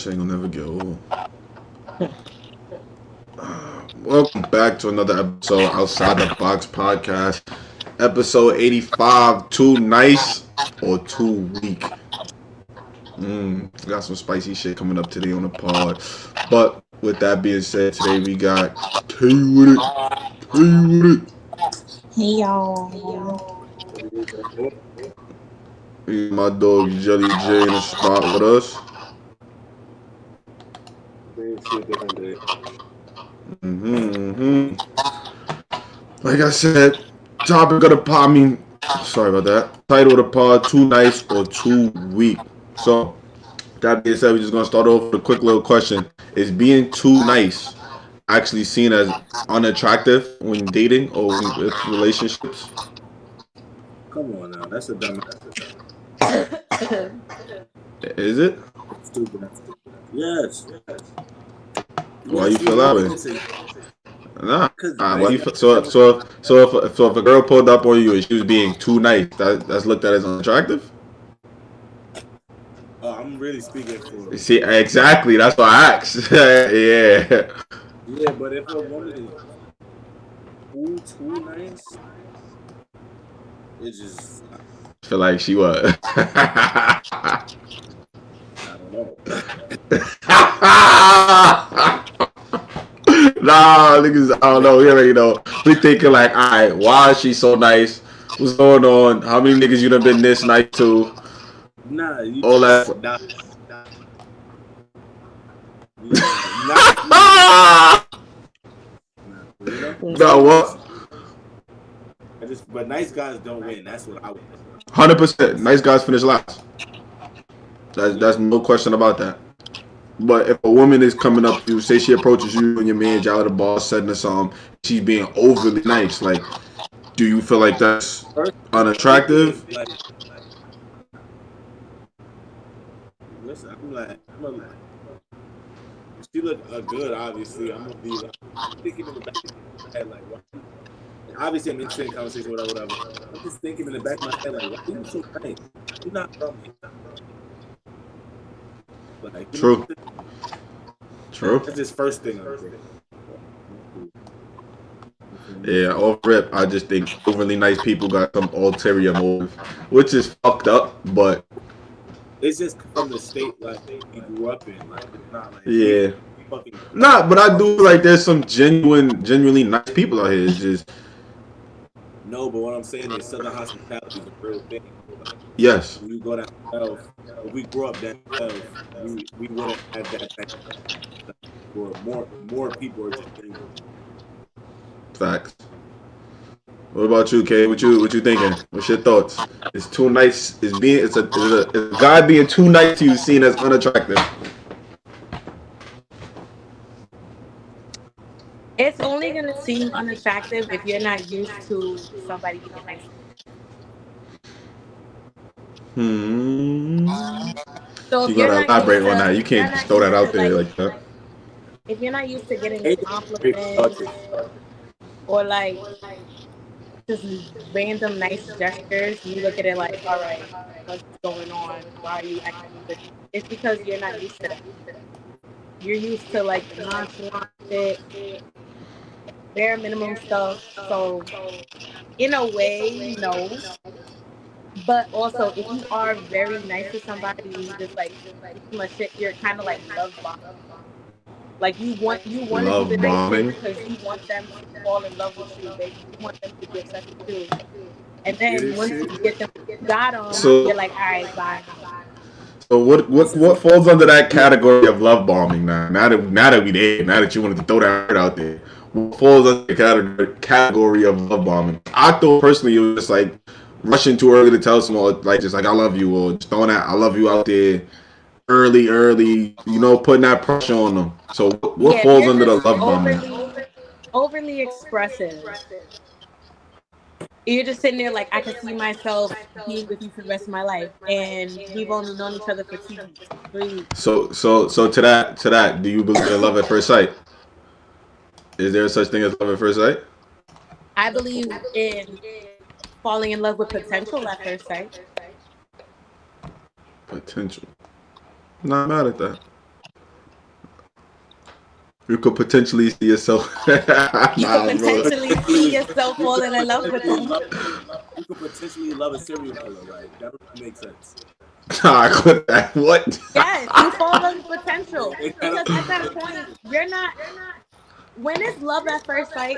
shit ain't gonna never get old. Welcome back to another episode Outside the Box podcast. Episode 85. Too nice or too weak? Got some spicy shit coming up today on the pod. But with that being said, today we got Tay with it. Tay with it. Hey y'all. We got my dog Jelly J in the spot with us. Like I said, topic of the pod. Sorry about that. Title of the pod: Too nice or too weak? So that being said, we're just gonna start off with a quick little question: is being too nice actually seen as unattractive when dating or with relationships? Come on now, that's a dumb. Is it? Stupid. Yes. Why you feel that way? Nah. Why you feel, so if a girl pulled up on you and she was being too nice, that's looked at as unattractive? Oh, I'm really speaking for. See, exactly. That's why I asked. Yeah. Yeah, but if a woman is too nice, it's just. I feel like she was. I don't know. Nah, niggas, I don't know. We already know. We thinking like, alright, why is she so nice? What's going on? How many niggas you done been this nice to? Nah, you all that. Nah, what? But nice guys don't win. That's what I would. 100%. Nice guys finish last. That's no question about that. But if a woman is coming up to you, say she approaches you and your man out of the bar, setting her something, she's being overly nice. Like, do you feel like that's unattractive? Listen, I'm like, she look good. Obviously, I'm gonna be like, thinking in the back of my head, like, what? Obviously, I'm interested in conversation, whatever. I'm just thinking in the back of my head, like, why are you so nice? You're not from me. Like, True. That's his first thing. Yeah, off rip, I just think overly nice people got some ulterior motive, which is fucked up, but it's just from the state like you grew up in. Like, it's not like yeah. Nah, but I do like there's some genuinely nice people out here. It's just no, but what I'm saying is Southern hospitality is a real thing. Like, yes. When you go down south, if we grew up down south, we wouldn't have that type of or more people are just thinking. Facts. What about you, Kay? What you thinking? What's your thoughts? It's too nice. Is a guy being too nice to you seen as unattractive? It's only gonna seem unattractive if you're not used to somebody being nice. So You gotta elaborate on that. You can't just throw that out there like that. If you're not used to getting compliments or like just random nice gestures, you look at it like, all right, what's going on? Why are you acting this? It's because you're not used to that. You're used to like the nonchalant shit, bare minimum stuff. So in a way, no. But also, if you are very nice to somebody and you just like give them a shit, you're kind of like love bombing. Like you want to do the nice shit because you want them to fall in love with you, baby. You want them to be obsessed with you. And then once you get them, got them, you're like, all right, bye. So what falls under that category of love bombing now? Now that we did, now that you wanted to throw that word out there, what falls under the category of love bombing? I thought personally it was just like rushing too early to tell someone like just like I love you or just throwing that I love you out there early, you know, putting that pressure on them. So what falls under the love bombing? Overly expressive. You're just sitting there like I can see myself being with you for the rest of my life, and we've only known each other for 2 weeks, 3 weeks. So to that, do you believe in love at first sight? Is there such thing as love at first sight? I believe in falling in love with potential at first sight. Potential. Not mad at that. You could potentially see yourself. You could Nah, bro. potentially see yourself You could falling in love with potentially them. love, you could potentially love a serial killer. Like that don't make sense. Nah, quit that. What? Yes, you fall on the potential It kind because of at that point you're not. When it's love at first sight,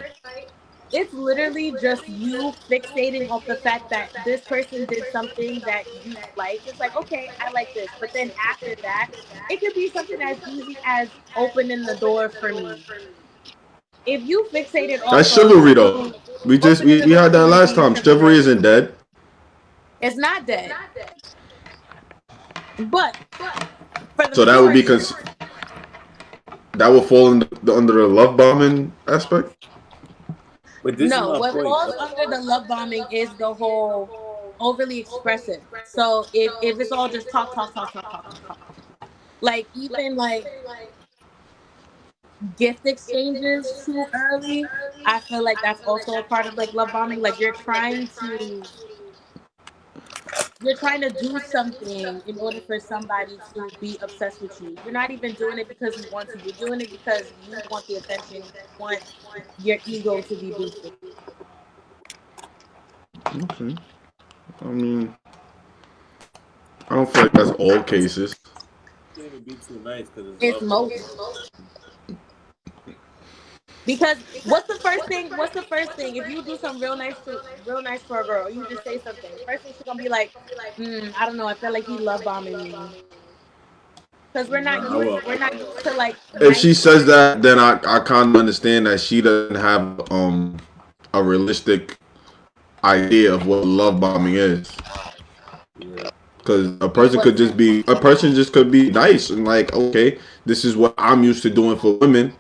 it's literally just you fixating off the fact that this person did something that you like. It's like, okay, I like this. But then after that, it could be something as easy as opening the door for me. If you fixated off That's of chivalry though. you We just opening the we door had for that me last being time. Chivalry chivalrous, isn't dead. it's not dead. But for the So that would be majority, that would fall under the love bombing aspect. But this is no, my what point. falls under the love bombing is the whole overly expressive. So if it's all just talk, talk, talk, talk, talk, talk, talk, like even like gift exchanges too early, I feel like that's also a part of like love bombing. Like you're trying to do something in order for somebody to be obsessed with you. You're not even doing it because you want to. You're doing it because you want the attention. You want your ego to be boosted. Okay. I mean, I don't feel like that's all cases. Can't even be too nice because it's It's love bomb. most. Because what's the first thing? What's the first thing? If you do something real nice for a girl, you just say something. First thing she's gonna be like, I don't know. I feel like he love bombing me because Nah, well, we're not used to like if she nice. says that, then I kind of understand that she doesn't have a realistic idea of what love bombing is. Yeah. Because What? a person just could be nice and like, okay, this is what I'm used to doing for women,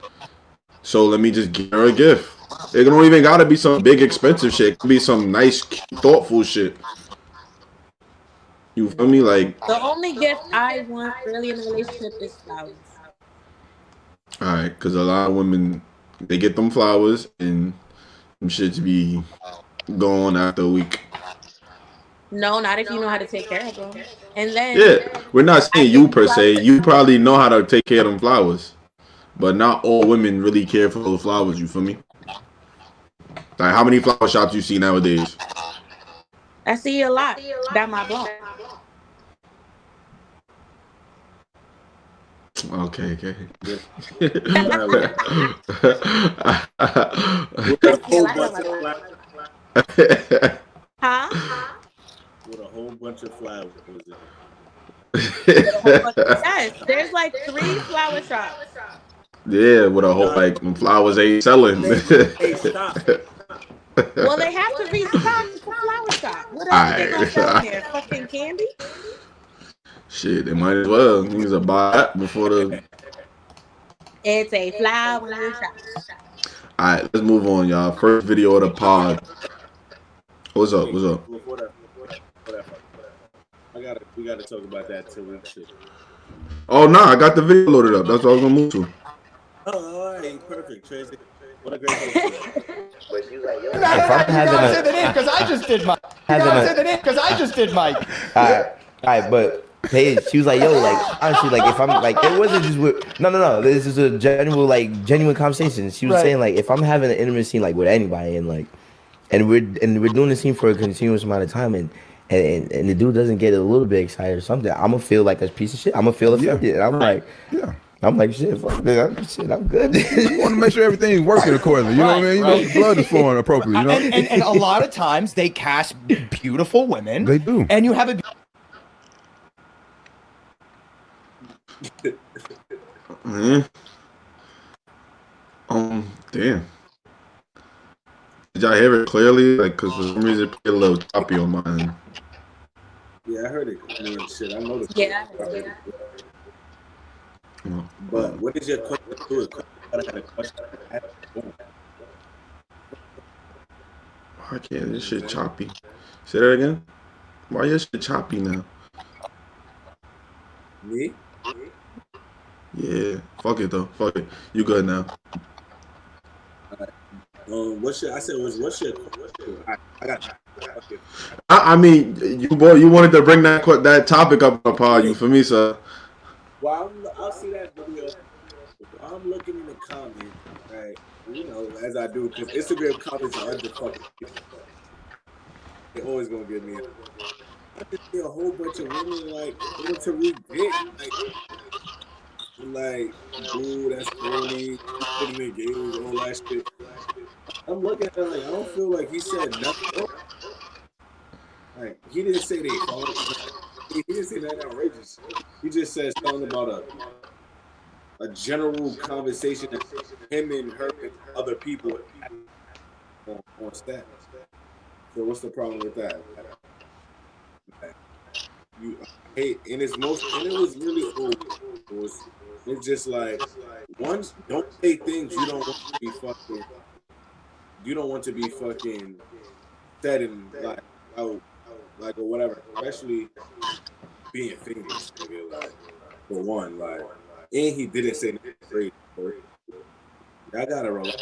so let me just give her a gift. It don't even gotta be some big expensive shit. It could be some nice, cute, thoughtful shit. You feel me? Like, The only gift I want really in a relationship is flowers. all right, because a lot of women they get them flowers and them shits be gone after a week. No, not if you know how to take care of them. And then Yeah, we're not I saying give you you per se. flowers. You probably know how to take care of them flowers, but not all women really care for those flowers. You feel me? Like how many flower shops you see nowadays? I see a lot down my block. Okay, okay. With, with I a see a whole lot down bunch my of block. flowers. Huh? With a whole bunch of flowers. With a whole bunch. Yes, there's like 3 flower shops. Yeah, with a whole Nah, like them flowers ain't selling. they stop. Well, they have to restock. It's a flower shop. What else are they gonna sell in Alright. there? Fucking candy? Shit, they might as well. Niggas will buy that before the. It's a flower shop. Alright, let's move on, y'all. First video of the pod. What's up? Wait, What's up? before that, we gotta talk about that Tariq shit. Oh no, I got the video loaded up. That's what I was gonna move to. Oh, all right, perfect. Tracy, what a great host. If I'm having a, say the name because I just did mine. Say the name because I just did mine. All right, but Paige, she was like, "Yo, like honestly, like if I'm like, it wasn't just with no. This is a genuine conversation." She was saying like, if I'm having an intimate scene like with anybody and like, and we're doing the scene for a continuous amount of time and the dude doesn't get a little bit excited or something, I'm gonna feel like a piece of shit. I'm gonna feel offended, and I'm like, shit, fuck this. I'm good. You want to make sure everything's working accordingly. You know what I mean? You know, the blood is flowing appropriately. You know, and a lot of times they cast beautiful women. They do. And you have a Damn. Did y'all hear it clearly? Like, cause for some reason it played a little choppy on mine. Yeah, I heard it. I mean, shit, I know the. Yeah. But what is your question to it? I had a question. Why can't this shit choppy? Say that again. Why your shit choppy now? Me? Yeah. Fuck it though. Fuck it. You good now? What's your? I said, what's your? I got you. Okay. I mean, you wanted to bring that topic up, Paul. You for me, sir? Well, I'll see that video. I'm looking in the comments, right? As I do, because Instagram comments are under fucking. They always gonna get me. I just see a whole bunch of women like going to read dick, like, boo, that's corny. You shouldn't engage, all that shit. I'm looking at it like I don't feel like he said nothing wrong. Like he didn't say they phone. He didn't say nothing outrageous. He just said something about a general conversation that him and her and other people on stat. So what's the problem with that? Like, you hate and it was really old. It's just like once don't say things you don't want to be fucking said and like out like or whatever, especially being famous, nigga. Like for one, like and he didn't say nothing crazy. So I gotta relax.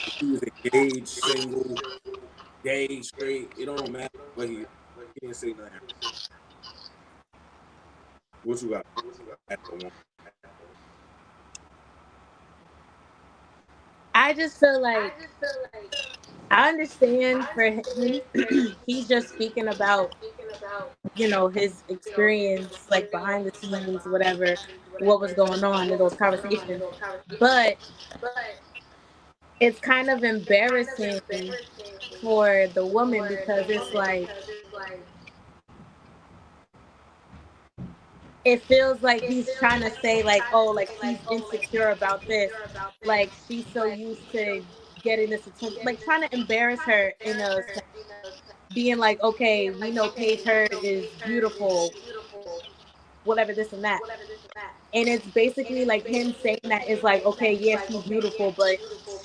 If he was engaged, single, gay, straight, it don't matter what he didn't say nothing. What you got? I just feel like I understand for him. He's just speaking about his experience, like behind the scenes, whatever, what was going on in those conversations. But it's kind of embarrassing for the woman because it's like it feels like he's trying to say like, oh, like she's insecure about this, like she's so used to getting this attention, like trying to embarrass her in a sense, being like, okay, we know Paige Heard is beautiful, whatever, this and that. And it's basically like him saying that is like, okay, yeah, she's beautiful, but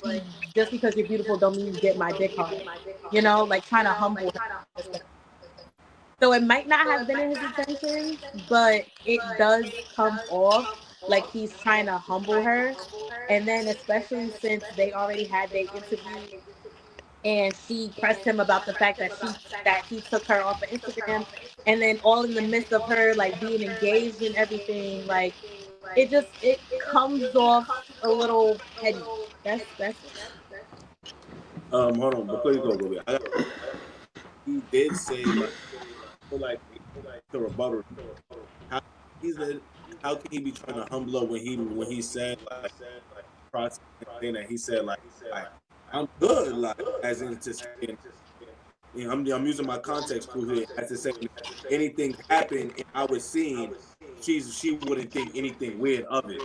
she just because you're beautiful don't mean you get my dick hard. Like trying to humble her. So it might not have been in his intentions, but it does come off like he's trying to humble her. And then especially since they already had their interview and she pressed him about the fact that he took her off of Instagram, and then all in the midst of her like being engaged and everything, like it comes off a little petty. That's it. Hold on, before you go, Bobby, he did say like, feel like to rebuttal. How he's the how can he be trying to humble her when he said like process saying that he said like I'm good like as in to saying I'm using my context clue here as to say anything happened and I was seeing she wouldn't think anything weird of it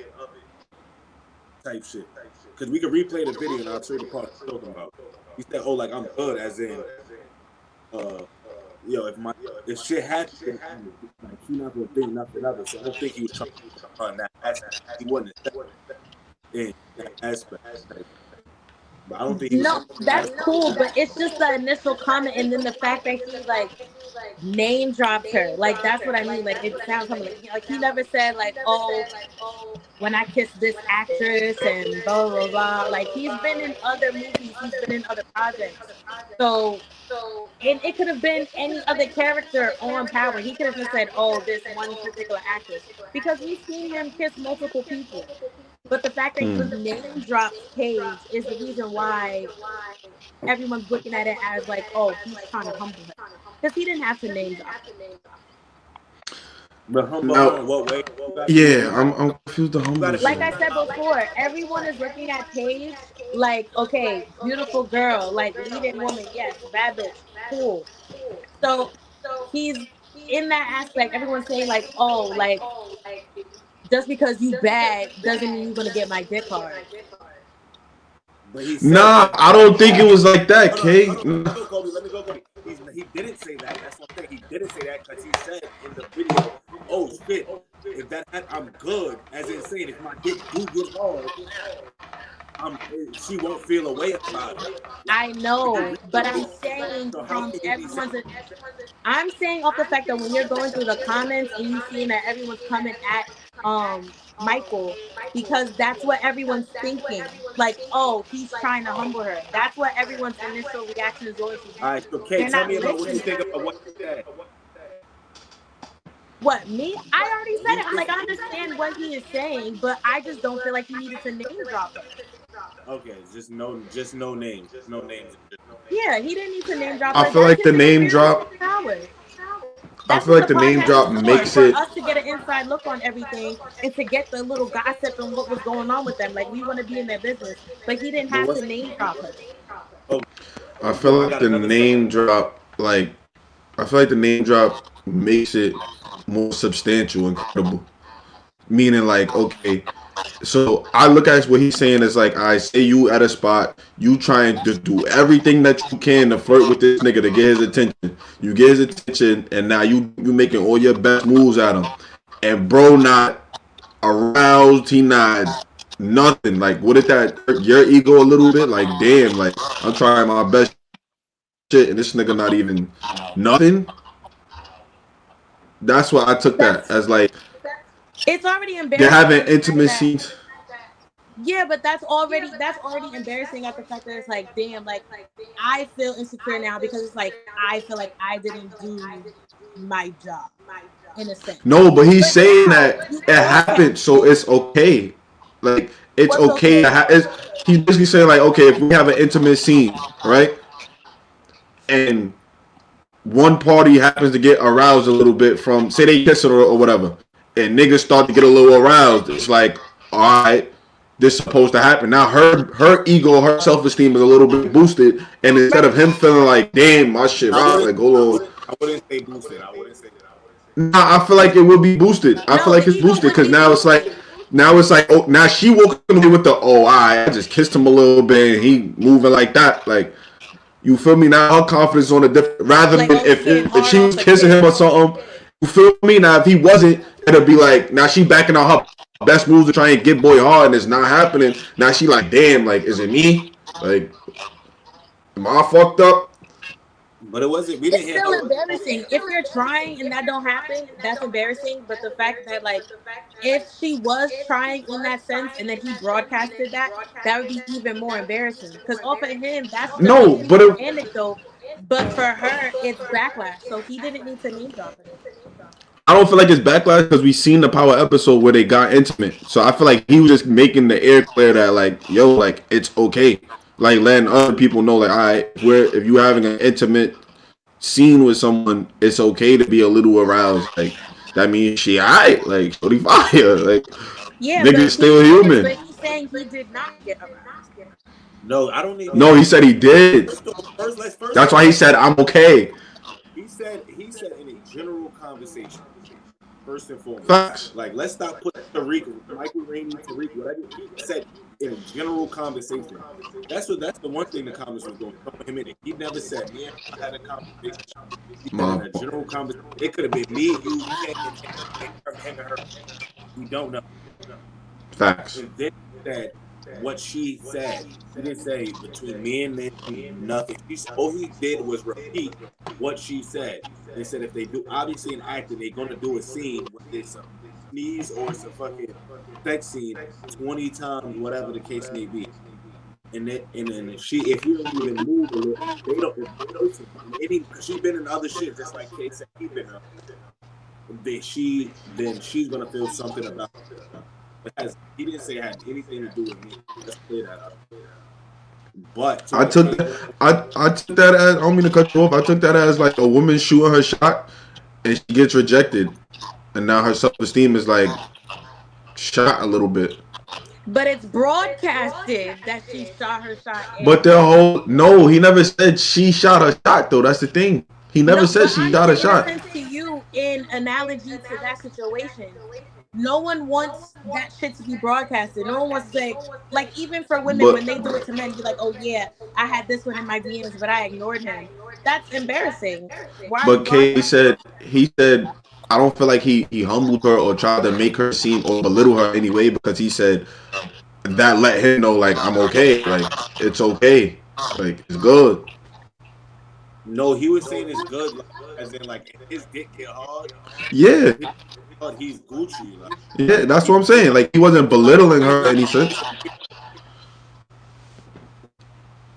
type shit because we could replay the video and I'll show you the part I'm talking about. He said, "Oh, like I'm good," as in, uh, if shit happened, like she not gonna think nothing of it. So I don't think he was trying to on that aspect. He wasn't in that aspect. But I don't think he was No, trying that's to cool, but it's just the initial comment and then the fact that he like name dropped her. Like that's what I mean. Like it sounds something like he never said like, oh, when I kissed this actress and blah blah blah. Like he's been in other movies, he's been in other projects. So and it could have been any other character on Power. He could have just said, oh, this one particular actress. Because we've seen him kiss multiple people. But the fact that he name drops Paige is the reason why everyone's looking at it as like, oh, he's trying to humble her. Because he didn't have to name drop her. But humble her Now, in what way? yeah, I'm confused. The humble Gotta shit. Like I said before, everyone is looking at Paige like, okay, beautiful girl, like leading woman, yes, bad bitch, cool. So he's in that aspect. Everyone's saying like, oh, like just because you bad doesn't mean you're gonna get my dick hard. But he said Nah, that. I don't think it was like that, Hold on, K. hold on. Let me go, Kobe. Let me go, Kobe. He didn't say that. That's what I'm saying. He didn't say that because he said in the video, "Oh shit, if that I'm good." As in saying, if my dick do get hard, she won't feel a way about it. Like I we can know, read the but I'm video. saying So how from can he be saying? everyone's. I'm saying off the fact that when you're going through the comments and you seeing that everyone's coming at Michael because that's what everyone's thinking. Like, oh, he's trying to humble her. That's what everyone's initial reaction is going to All be. right, so Kay, They're tell not me about what you listening. think about what he said. What, me? I already said You it. I'm think like, I understand what he is saying, but I just don't feel like he needed to name drop her. okay? Just no names, no names. Yeah, he didn't need to name drop I her. feel That's like the just name interference drop. with powers. I That's feel what like the the name podcast is drop for, makes for it. us to get an inside look on everything and to get the little gossip and what was going on with them. Like, we want to be in their business, but he didn't But have to what's name drop her. oh I yo? feel I like got the another story. name drop. Like I feel like the name drop makes it more substantial and credible. Meaning, like, okay, so I look at what he's saying is like, I say you at a spot, you try and just do everything that you can to flirt with this nigga to get his attention. You get his attention, and now you making all your best moves at him, and bro not aroused, he not nothing. Like, what did that hurt your ego a little bit? Like, damn, like I'm trying my best shit, and this nigga not even nothing. That's what I took that That's as like it's already they're embarrassing having at the fact intimate that scenes. yeah, but that's already embarrassing at the fact that it's like, damn, like I feel insecure now because it's like I feel like I didn't do my job in a sense. No, but he's But saying now that you it happened, broadcast so it. it's okay. Like it's What's okay. okay? He's basically saying like, okay, if we have an intimate scene, right, and one party happens to get aroused a little bit from, say they kiss it or whatever, and niggas start to get a little aroused. It's like, all right, this is supposed to happen. Now her ego, her self esteem is a little bit boosted, and instead of Right. him feeling like, damn, my shit, I right, wouldn't like hold on. I wouldn't say boosted. I wouldn't say Nah, I feel like it would be boosted. I feel No, like the it's ego boosted would because be boosted. now it's like, oh, now she woke up with the, oh, I just kissed him a little bit and he moving like that. Like, you feel me? Now her confidence on a different, rather Like, than oh, he getting if hard she off was a kissing him or kiss. something, you feel me? Now, if he wasn't, it'd be like, now she backing out her best moves to try and get boy hard and it's not happening. Now she like, damn, like, is it me? Like, am I fucked up? but it wasn't. We It's didn't hear still her. embarrassing. If you're trying and that don't happen, that's embarrassing. But the fact that like if she was trying in that sense and then he broadcasted that, that would be even more embarrassing. Because off of him, that's just a No, but beautiful it, anecdote. But for her, it's backlash. So he didn't need to name drop her. I don't feel like it's backlash because we seen the power episode where they got intimate. So I feel like he was just making the air clear that like, yo, like it's okay. Like letting other people know, like, all right, if you having an intimate scene with someone, it's okay to be a little aroused. Like that means she alright, like 45. Like Yeah, niggas but still human. but he's saying he did not get aroused. No, I don't even. No, he said he did. First That's off, why he said I'm okay. he said in a general conversation. First and foremost, Facts. like let's stop putting Tariq, Michael Rainey, Tariq, whatever he said in a general conversation. That's the one thing the comments was doing. Throwing him in it. He never said me and her had a conversation. He said in My a general conversation. It could have been me, you, we can't get him and her. We don't know. facts. And then he said what she said. He didn't say between me and them, nothing. All he did was repeat what she said. They said if they do, obviously in acting, they're gonna do a scene where it's a sneeze or it's a fucking sex scene 20 times, whatever the case may be. And then if you don't even move a little, they don't. If the person, because she's been in other shit, just like Kate said, he been in other shit. Then she's gonna feel something about. He didn't say it had anything to do with me. Let's clear that up. But I took I took that as, I don't mean to cut you off. I took that as like a woman shooting her shot and she gets rejected, and now her self esteem is like shot a little bit. But it's broadcasted that she shot her shot But and the whole no, he never said she shot a shot though. That's the thing. He never no, said but she I'm shot a making a shot. sense to you in analogy to that situation. No one wants that shit to be broadcasted. No one wants to say, like, even for women, But when they do it to men, be like, oh, yeah, I had this one in my DMs, but I ignored him. That's embarrassing. Why are you but Kay broadcasting said that? he said I don't feel like he humbled her or tried to make her seem or belittle her anyway because he said that let him know like I'm okay, like it's okay, like it's good. no, he was saying it's good, like, as in like if his dick get hard, Yeah, he's Gucci. Like yeah, that's he, what I'm saying. Like he wasn't like belittling he's her in not. any sense.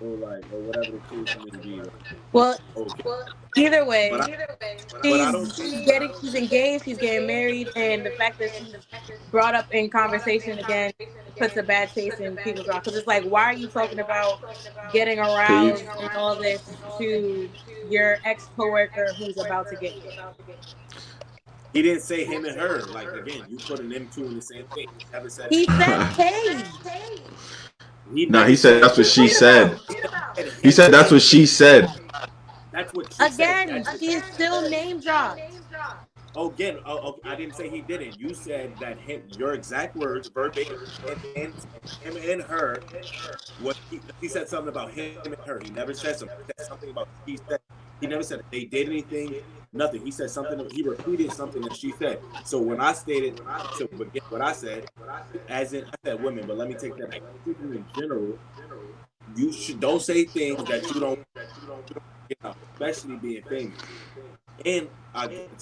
or whatever the case may be. Like, Well, okay, either but way, I don't think. she's engaged, she's getting married, and the fact that she's brought up in conversation again puts a bad taste in people's mouth because it's like, why are you talking about getting Paige. aroused and all this to your ex coworker who's about to get married? He didn't say him and her. Like again, you putting them two in the same thing. He never said. He said Paige. He Nah, never he said said. that's What are what you she talking said. about? He never said He him said that's and what she said. that's what she said. Again, she is still name dropped. Oh, again, oh, I didn't say he didn't. You said that him, your exact words, verbatim, him and her. What he said something about him and her. He never said something. He said something about she said. He never said they did anything. Nothing. He said something. He repeated something that she said. So when I stated to begin what I said, as in I said women, but let me take that back. Speaking in general, you should don't say things that you don't get out, especially being famous. And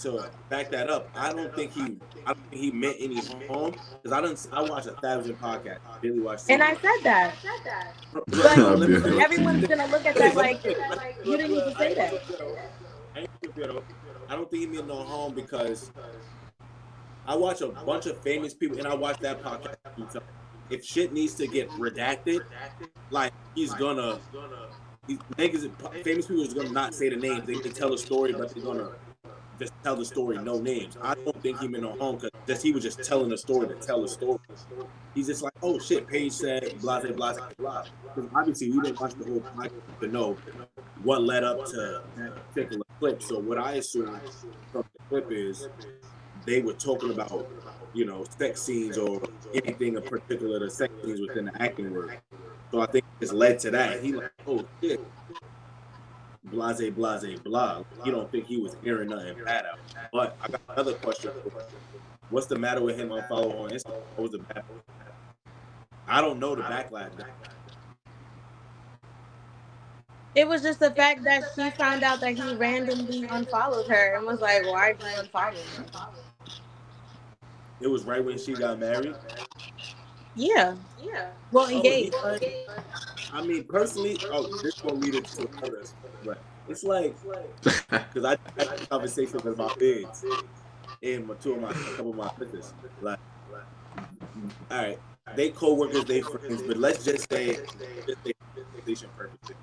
to back that up, I don't think he meant any harm because I watch 1,000 podcasts, daily watch And TV. I said that. But I'll be Let me everyone's gonna look at that finish. Let me like finish. you didn't need to I say ain't gonna that. flip your I ain't gonna flip your I don't think he meant no harm because I watch a bunch of famous people and I watch that podcast. If shit needs to get redacted, like these niggas, famous people is gonna not say the names. They may tell a story, but they're gonna just tell the story, no names. I don't think he meant no harm because just he was just telling a story to tell a story. He's just like, oh shit, Paige said blah blah blah blah. Because obviously we didn't watch the whole podcast to know what led up to that particular clip. So what I assume from the clip is they were talking about, sex scenes or anything in particular, the sex scenes within the acting world. So I think it's led to that. He like, oh shit, blase, blase, blah. You don't think he was airing nothing bad out. But I got another question for you. What's the matter with him unfollowing on Instagram? What was the bad? I don't know the backlash. It was just the fact that she found out that he randomly unfollowed her and was like, "Why'd you unfollow me?" It was right when she got married. Yeah, well, Oh, he. engaged. I mean, personally, this gonna lead into another. But it's like because I had a conversation with my bigs and a couple of my sisters. Like, all right, they co-workers, they friends, but just say conversation purposes,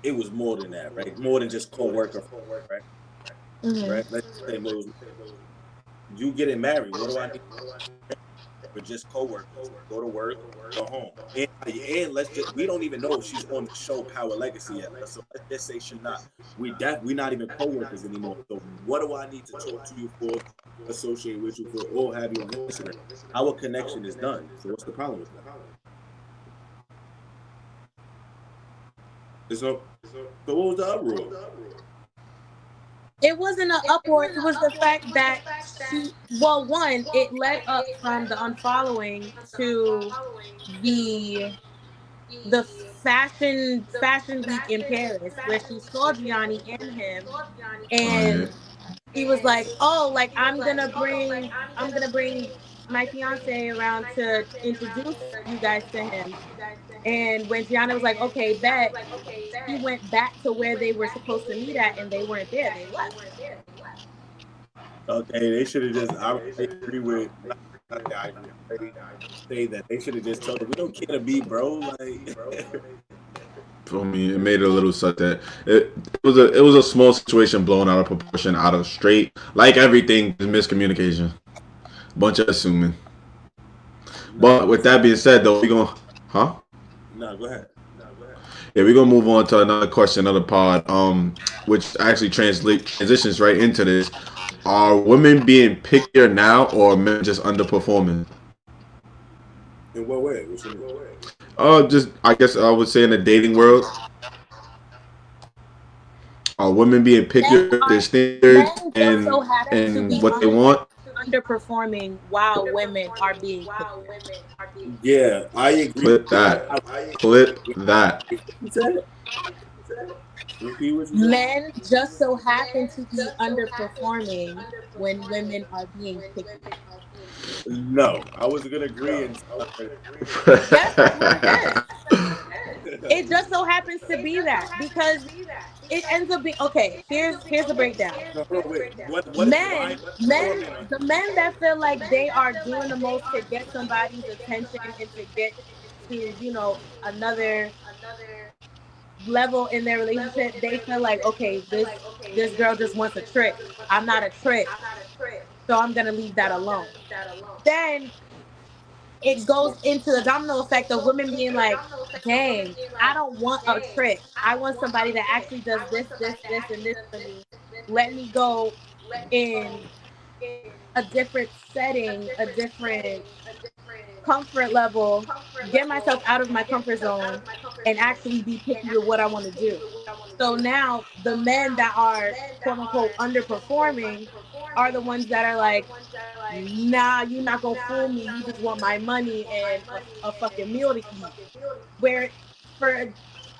it was more than that, right? More than just co-worker, right? Mm-hmm. Right? Let's say more. You getting married? What do I need? But just co-workers, go to work, go home, and we don't even know if she's on the show Power Legacy yet. So let's just say she's not. We not even co-workers anymore. So what do I need to talk to you for, associate with you for, or have you on Instagram? Our connection is done. So what's the problem with that? So what was the uproar? It wasn't an uproar. It was the fact that well, one, it led up from the unfollowing to the fashion week in Paris, where she saw Gianni and him, Oh yeah. and he was like, "Oh, like I'm gonna bring my fiance around to introduce you guys to him." And when Gianna was like, "Okay, bet," she went back to where they were supposed to meet at, and they weren't there. They left. Okay, they should have just. I agree with. Not that I agree. I say that they should have just told her we don't care to be, bro. Like, For me, it made it a little such that it was a small situation blown out of proportion, out of straight like everything is miscommunication, bunch of assuming. nah, But with that being said, though, we gonna huh? nah. Go ahead. Yeah, we're gonna move on to another question, another pod, which actually transitions right into this. Are women being pickier now, or men just underperforming? In what way? What you mean? Just I guess I would say in the dating world, are women being Men pickier with their are standards men just so happen to and be what they want? underperforming while women are being pickier. Yeah, I agree Clip with that. that. Clip that. You said it. Repeat what you said. Men just so happen to be underperforming when women are being picky. No, I was gonna agree and Yes, that's what it is. It just so happens to be that because it ends up being okay. Here's the breakdown. No, wait. Why? The men that feel like they are doing the most to get somebody's attention and to get to another level in their relationship, they feel like, okay, this girl just wants a trick. I'm not a trick, so I'm gonna leave that alone. Then it goes into the domino effect of women being like, dang, I don't want a trick. I want somebody that actually does this, and this for me. Let me go in a different setting, a different comfort level, get myself out of my comfort zone, and actually be picky with what I want to do. So now the men that are quote unquote underperforming are the ones that are like, nah, you're not gonna fool me. You just want my money and a fucking meal to eat. Where for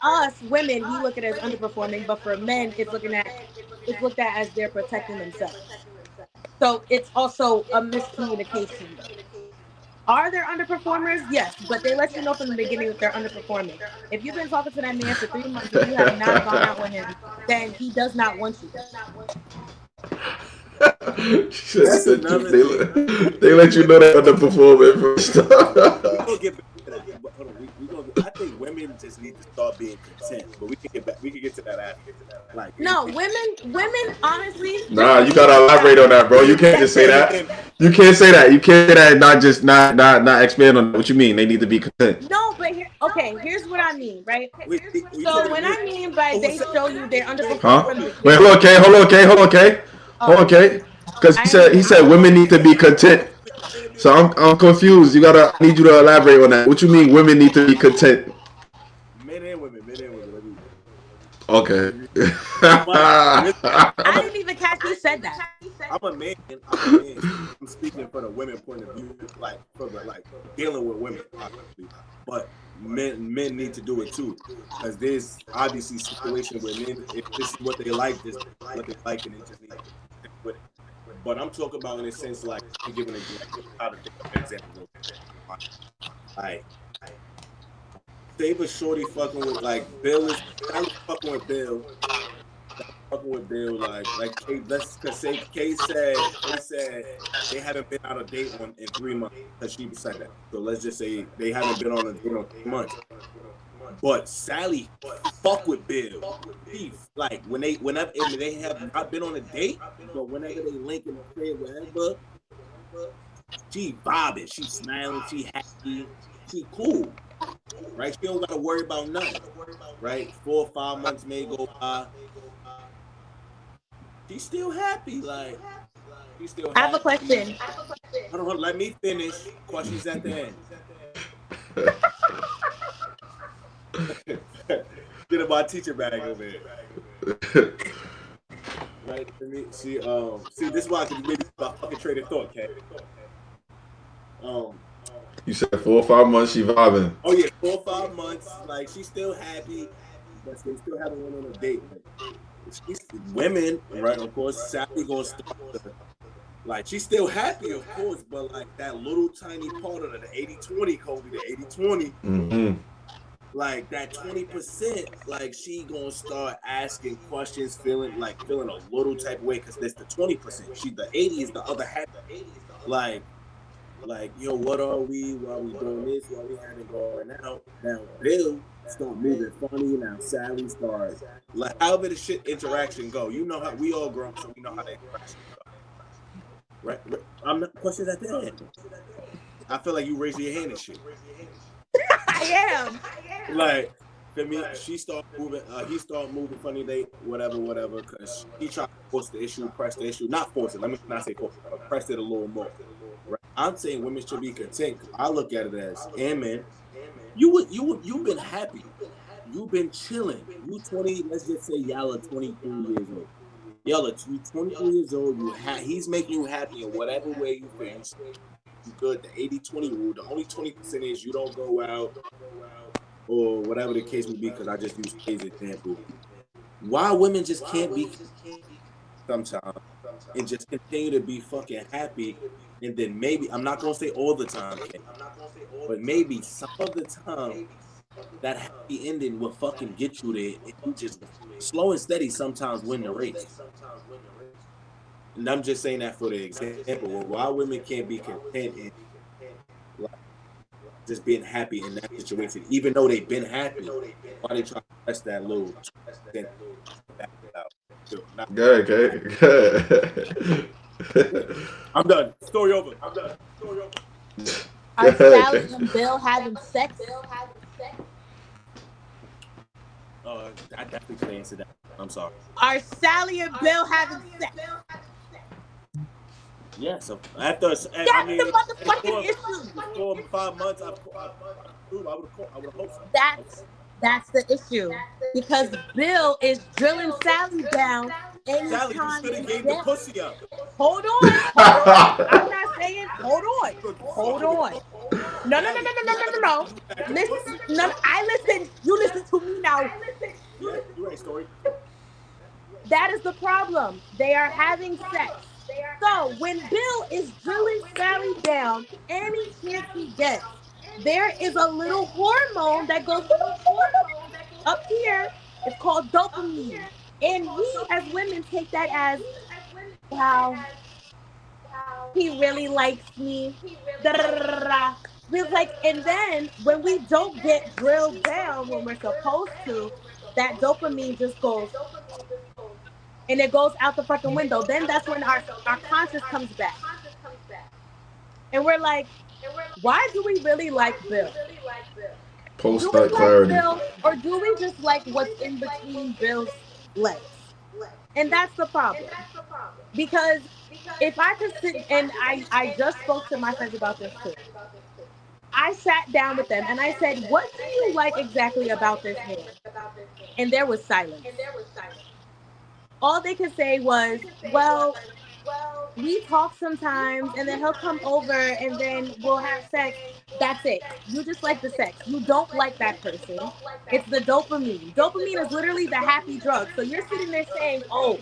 us women, we look at it as underperforming, but for men, it's looked at as they're protecting themselves. So it's also a miscommunication there. Are there underperformers? Yes, but they let you know from the beginning that they're underperforming. If you've been talking to that man for 3 months and you have not gone out with him, then he does not want you. That's another thing. They let you know they're underperforming first. We'll get back to that. But hold on, I think women just need to start being content. But we can get back. We can get to that after. Like No, women, honestly, Nah, you gotta elaborate on that, bro. You can't just say that. You can't say that. You can't say that and not just not expand on what you mean. They need to be content. No, but here's what I mean, right? So when I mean by they show you they're underperforming from the beginning. Wait, hold on, okay. Because he said women need to be content. So I'm confused. I need you to elaborate on that. What you mean women need to be content? Men and women. Okay. I didn't even catch who said that. I'm a man. I'm speaking from the women point of view, like from like dealing with women, obviously. But men need to do it too, because there's obviously situations where men, if this is what they like, this is what they like, and they just need to stick with it. But I'm talking about in a sense, like I'm giving an example. How to think of an example. Like, save a shorty fucking with like Bill is fucking with Bill. Like Kay, say Kay said they haven't been on a date in 3 months because she said that. So let's just say they haven't been on a date in 3 months. But Sally fuck with Bill. She, like whenever they have not been on a date, but whenever they link in the crib, whatever, she vibing, she smiling, she happy, she cool. Right? She don't gotta worry about nothing. Right? 4 or 5 months may go by. She's still happy. Like, she's still happy. I have a question. Hold on, let me finish. Questions at the end. Get in my teacher bag over here. Right? See, this is why I can maybe my fucking train of thought, okay? You said 4 or 5 months she vibing. Oh yeah, 4 or 5 months. Like, she's still happy, but they still haven't went on a date. Like, she's women, right? Of course, Sally gonna start like she's still happy, of course, but like that little tiny part of the 80-20, Kobe, the 80-20, like that 20%, like she gonna start asking questions, feeling a little type of way, because that's the 20%. She the 80 is the other half. Like, yo, what are we? Why we doing this? Why we having going out? Now Bill start moving funny. Now Sally starts like however the shit interaction go. You know how we all grown, so we know how the interaction go. Right? I'm not questions at the end. I feel like you raising your hand and shit. I am. Like, for me, she start moving. He start moving funny. They whatever. Because he tried to force the issue, press the issue, not force it. Let me not say force it, but press it a little more. Right? I'm saying women should be content. I look at it as, and man, you've been happy. You've been chilling. You 20. Let's just say y'all are 23 years old. Y'all are 23 years old. He's making you happy in whatever way you feel. You good. The 80-20 rule. The only 20% is you don't go out or whatever the case may be. Because I just used Kay's example. Why women just can't be sometimes and just continue to be fucking happy, and then maybe I'm not gonna say all the time, Kay, but maybe some of the time that happy ending will fucking get you there, and you just slow and steady sometimes win the race. And I'm just saying that for the example of why women can't be content in like just being happy in that situation, even though they've been happy. Why they try to press that little out? Good, good. I'm done. Story over. Are Sally and Bill having sex? I definitely could answer that. I'm sorry. Are Sally and Bill having sex? Yeah, so after That's the motherfucking issue. 4 or 5 months, I would have hoped so. That's the issue, because Bill is drilling Sally down Sally, you anytime should have they gave the get. pussy up. Hold on. I'm not saying. Hold on. No. Listen. No. I listen. You listen to me now. Yeah, you're right, story. That is the problem. They are having sex. So when Bill is drilling Sally down any chance he gets, there is a little hormone that goes up here. It's called dopamine. And we as women take that as, wow, he really likes me. Da-da-da-da-da. We're like, and then when we don't get drilled down when we're supposed to, that dopamine just goes and it goes out the fucking window. Then that's when our conscience comes back. And we're like, why do we really like Bill? Post Do we nut like clarity. Bill, or do we just like what's in between Bill's legs? And that's the problem. Because if I could sit, and I just spoke to my friends about this too. I sat down with them and I said, what do you like exactly about this man? And there was silence. All they could say was, well, we talk sometimes and then he'll come over and then we'll have sex. That's it. You just like the sex. You don't like that person. It's the dopamine. Dopamine is literally the happy drug. So you're sitting there saying, oh,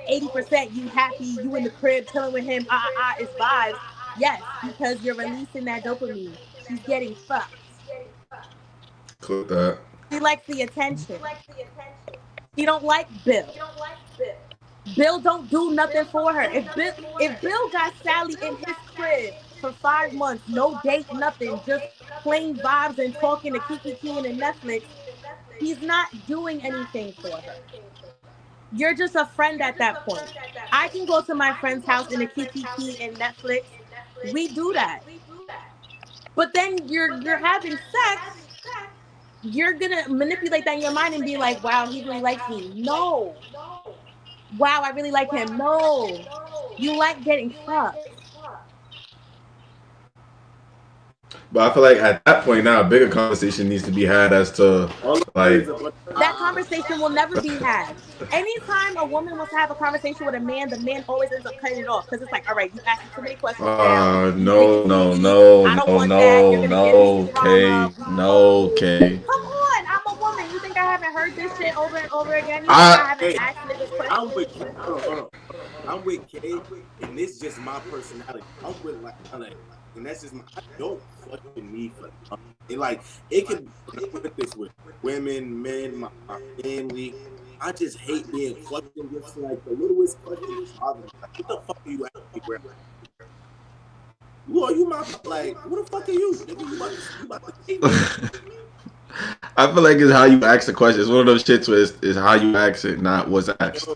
80% you happy, you in the crib chilling with him, it's vibes. Yes, because you're releasing that dopamine. She's getting fucked. Click that. She likes the attention. She don't like Bill. Bill don't do nothing for her. If Bill got Sally in his crib for 5 months, no date, nothing, just plain vibes and talking to Kiki Keen and Netflix, he's not doing anything for her. You're just a friend at that point. I can go to my friend's house in a Kiki Key and Netflix. We do that. But then you're having sex. You're gonna manipulate that in your mind and be like, wow, he really likes me. No. Wow, I really like him. No. You like getting fucked. But I feel like at that point now, a bigger conversation needs to be had as to like that conversation will never be had. Anytime a woman wants to have a conversation with a man, the man always ends up cutting it off because it's like, all right, you asking too many questions now. I don't want that. You're gonna get me drama. Okay. Come on, I'm a woman. You think I haven't heard this shit over and over again? You think I haven't asked niggas questions? Hold on. I'm with Kay, and this is just my personality. I'm with like, and that's just I don't fucking need for it can put it this way: women, men, my family. I just hate being questioned just like the littlest question bother me. Like, what the fuck are you asking me? Who are you, my like? What the fuck are you? You about to take me? I feel like it's how you ask the question. It's one of those shits where it's how you ask it, not what's asked.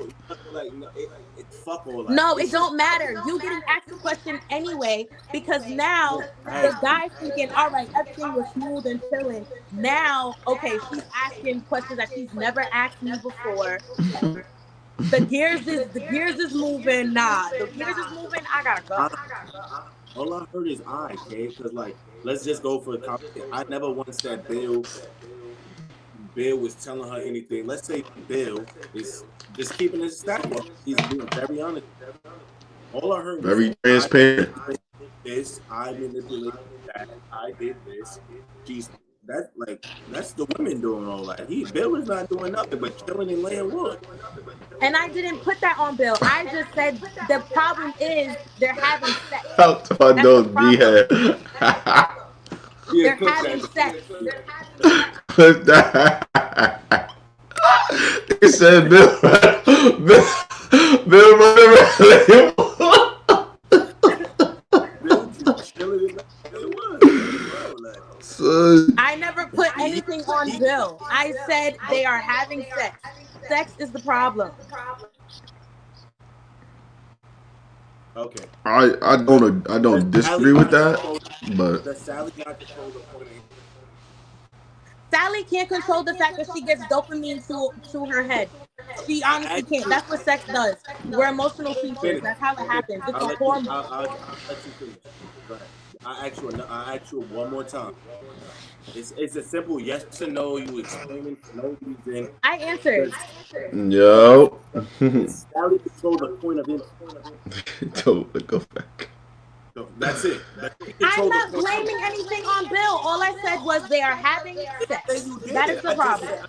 Fuck all that. No, it don't matter. You getting asked the question anyway because now the guy's thinking, all right, everything was smooth and chilling. Now, okay, she's asking questions that she's never asked me before. The gears is moving. Nah, the gears is moving. I gotta go. All I heard is okay? Because like, let's just go for a conversation. I never once said Bill was telling her anything. Let's say Bill is just keeping his stack up. He's being very honest. All I heard was very transparent. I manipulated that. I did this. That's the women doing all that. Bill is not doing nothing but killing and laying wood. And I didn't put that on Bill. I just said the problem is they're having sex. That's the They're having sex. He said Bill running Bill just chilling in it was like, bro, like Son. I never put anything on he Bill. I said they are having sex. Sex is the problem. okay. I Does don't Sally disagree with not that, control? but Does Sally not control the point of Sally can't control the fact that she gets dopamine to her head. She I honestly asked can't. you That's what sex does. We're emotional creatures. finish. That's how it Finish. happens. It's I'll a let you. hormone. I'll let you finish. Go ahead. I ask you one more time. It's a simple yes or no. You explaining for no reason. I answered. Does yo, does Sally control the point of entry? don't go back. So that's it. Does she I'm control the not point of blaming entry? anything on Bill. All I said was they are having Say sex. you That did. is the I just problem. said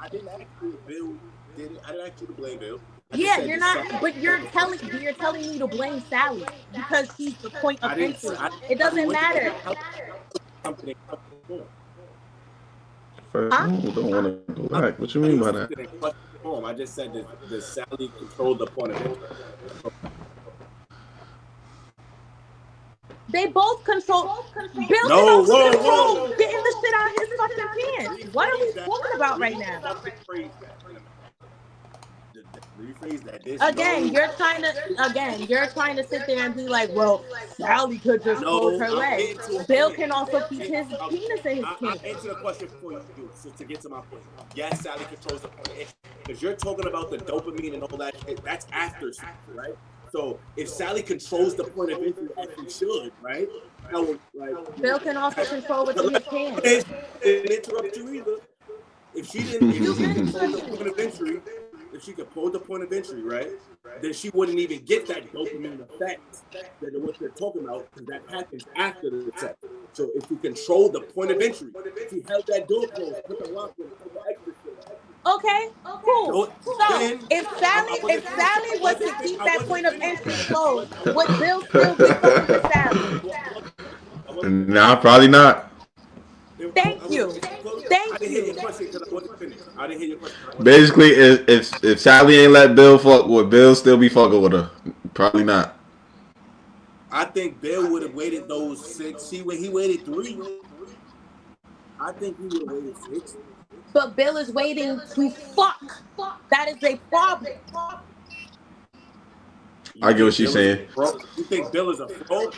I didn't ask you if Bill did it. I didn't ask you to blame Bill. I just Yeah, said you're the not, Sally but control the point of entry. you're telling me to blame Sally because she's the point of I didn't. entry. I It tell you doesn't when did matter. how something in question form. First, Huh? don't want to go I'm back. What you telling mean you by that? something in question form. I just said does Sally control the point of entry? They both control. Bill can No, also whoa, control whoa. getting the shit out his fucking pants. What are we Rephrase that. talking about right now? Rephrase that. Rephrase that. There's Again, no. you're trying to sit there and be like, well, Sally could just close No, her I'm legs. getting to a Bill point. can also keep his Okay, penis in his I'll pants. answer the question for you so to get to my point. Yes, Sally controls the point of entry because you're talking about the dopamine and all that shit. That's after sex, right? So if Sally controls the point of entry as she should, right? How like Bill can also control what's in his pants. I didn't interrupt you either. If You've she been controlled the interrupting point me. of entry, if she controlled the point of entry, right, then she wouldn't even get that dopamine effect that what they're talking about because that happens after the sex. So if she controlled the point of entry, she held that door closed, put the lock in, put the extra shit. Okay, cool. Don't, So then if wasn't finished. Sally was to keep I that wasn't point of finished. entry I closed, was I would wasn't Bill still be fucking with Sally? I wasn't finished. Nah, probably not. Thank I wasn't you. finished. I Thank didn't hear you. your question because I wasn't finished. I didn't hear your question. I wasn't finished. Basically, if Sally ain't let Bill fuck, would Bill still be fucking with her? Probably not. I think Bill would have waited those 6. He waited 3. I think he would have waited 6. But Bill is waiting to fuck. That is a problem. You I get what think she's Bill is a saying. fraud? You think Bill is a fraud?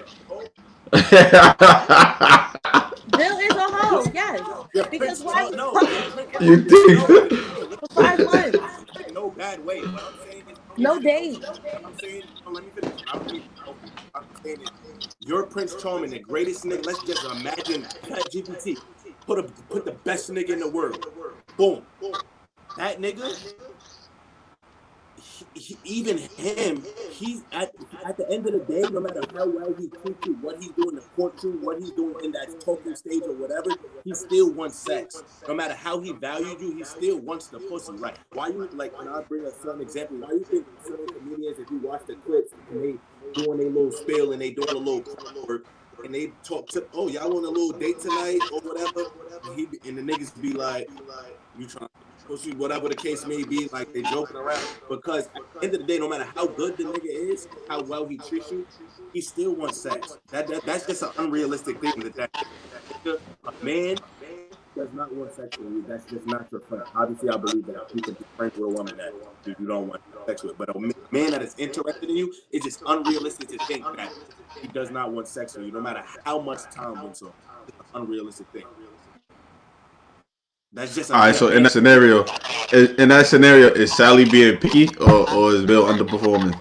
Bill is a hoe, yes. Your Because Prince why Charles, was no, your fucking Prince. You No, think? for listen, 5 months? in no bad way. What I'm saying is, I don't need No you to go. date. I'm saying, no, let me finish. I don't need you to go. I'm saying is, you're Prince Charming, the greatest nigga. Let's just imagine Chat GPT. Put the best nigga in the world. Boom. That nigga, even him, he's at the end of the day, no matter how well he treats you, what he's doing to court you, what he's doing in that talking stage or whatever, he still wants sex. No matter how he valued you, he still wants the pussy, right? Why you like? And I'll bring a certain example. Why you think certain comedians, if you watch the clips and they doing a little spill and they doing a little crowd work and they talk to, oh y'all want a little date tonight or whatever, and the niggas be like, you trying to pussy, whatever the case may be, like they joking around. Because at the end of the day, no matter how good the nigga is, how well he treats you, he still wants sex. That's just an unrealistic thing that nigga, a man does not want sex with you. That's just not your friend. Obviously, I believe that you can be friends with a woman that you don't want sex with. But a man that is interested in you, it's just unrealistic to think that he does not want sex with you, no matter how much time went on. It's an unrealistic thing. That's just All right. a So man. in that scenario, is Sally being picky or is Bill underperforming?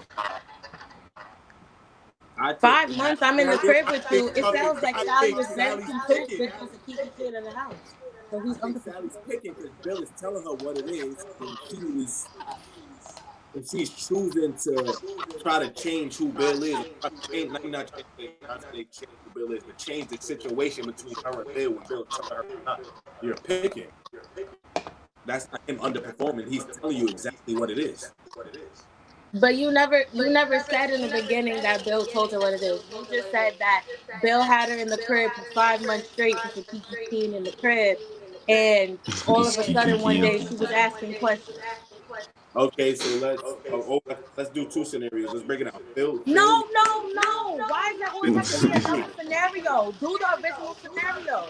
I think 5 months I'm in the scenario, crib with you. It sounds like I Sally think was very Sally's content picking. with just to keep the shit in the house. So I he's think underperforming. Sally's picking because Bill is telling her what it is, and she's choosing to try to change who Bill is. Or change, not change who Bill is, but change the situation between her and Bill when Bill telling her not. You're picking. That's not him underperforming. He's telling you exactly what it is. But you never said in the beginning that Bill told her what it is. You just said that Bill had her in the crib for 5 months straight just to keep you clean in the crib. and all of This a sudden one day Kiki. she was asking questions. Okay, so let's do two scenarios. Let's break it out. No, Phil, no, no. Why does there always have to be another scenario? Do the original scenario.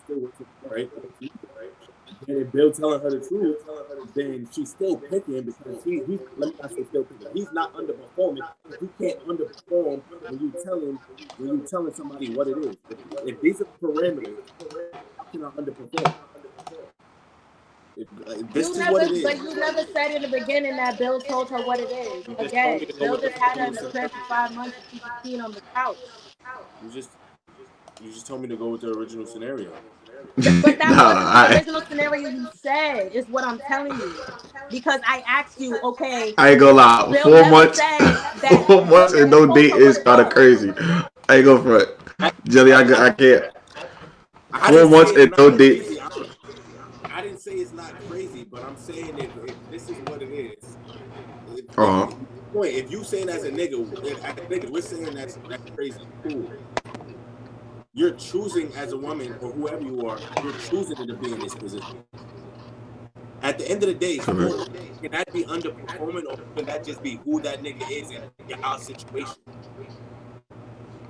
still works right. Then if Bill telling her the truth, then she's still picking because he's let me not say still picking. He's not underperforming because you can't underperform when you telling somebody what it is. If these are the parameters, how can I underperform? If this You is what never, it is. but you never said in the beginning that Bill told her what it is. You just told me Again, to go Bill with the just had her original in the scenario. crib for 5 months and she was peeing on the couch. You just you just told me to go with the original scenario. But that wasn't the Nah, original scenario you said, is what I'm telling you. Because I asked you, okay, I ain't gonna lie. Bill Four never months, said that 4 months Bill and never no told date her what is it kind of was. crazy. I ain't go for it, Jelly. I can't. I Four didn't say months it's and not no date. crazy. I didn't say it's not crazy, but I'm saying if this is what it is, Uh huh. if you saying as a nigga, we're saying that's crazy. Cool. You're choosing as a woman or whoever you are, you're choosing to be in this position. At the end of the day, it's 4 months. Can that be underperforming or can that just be who that nigga is in y'all situation?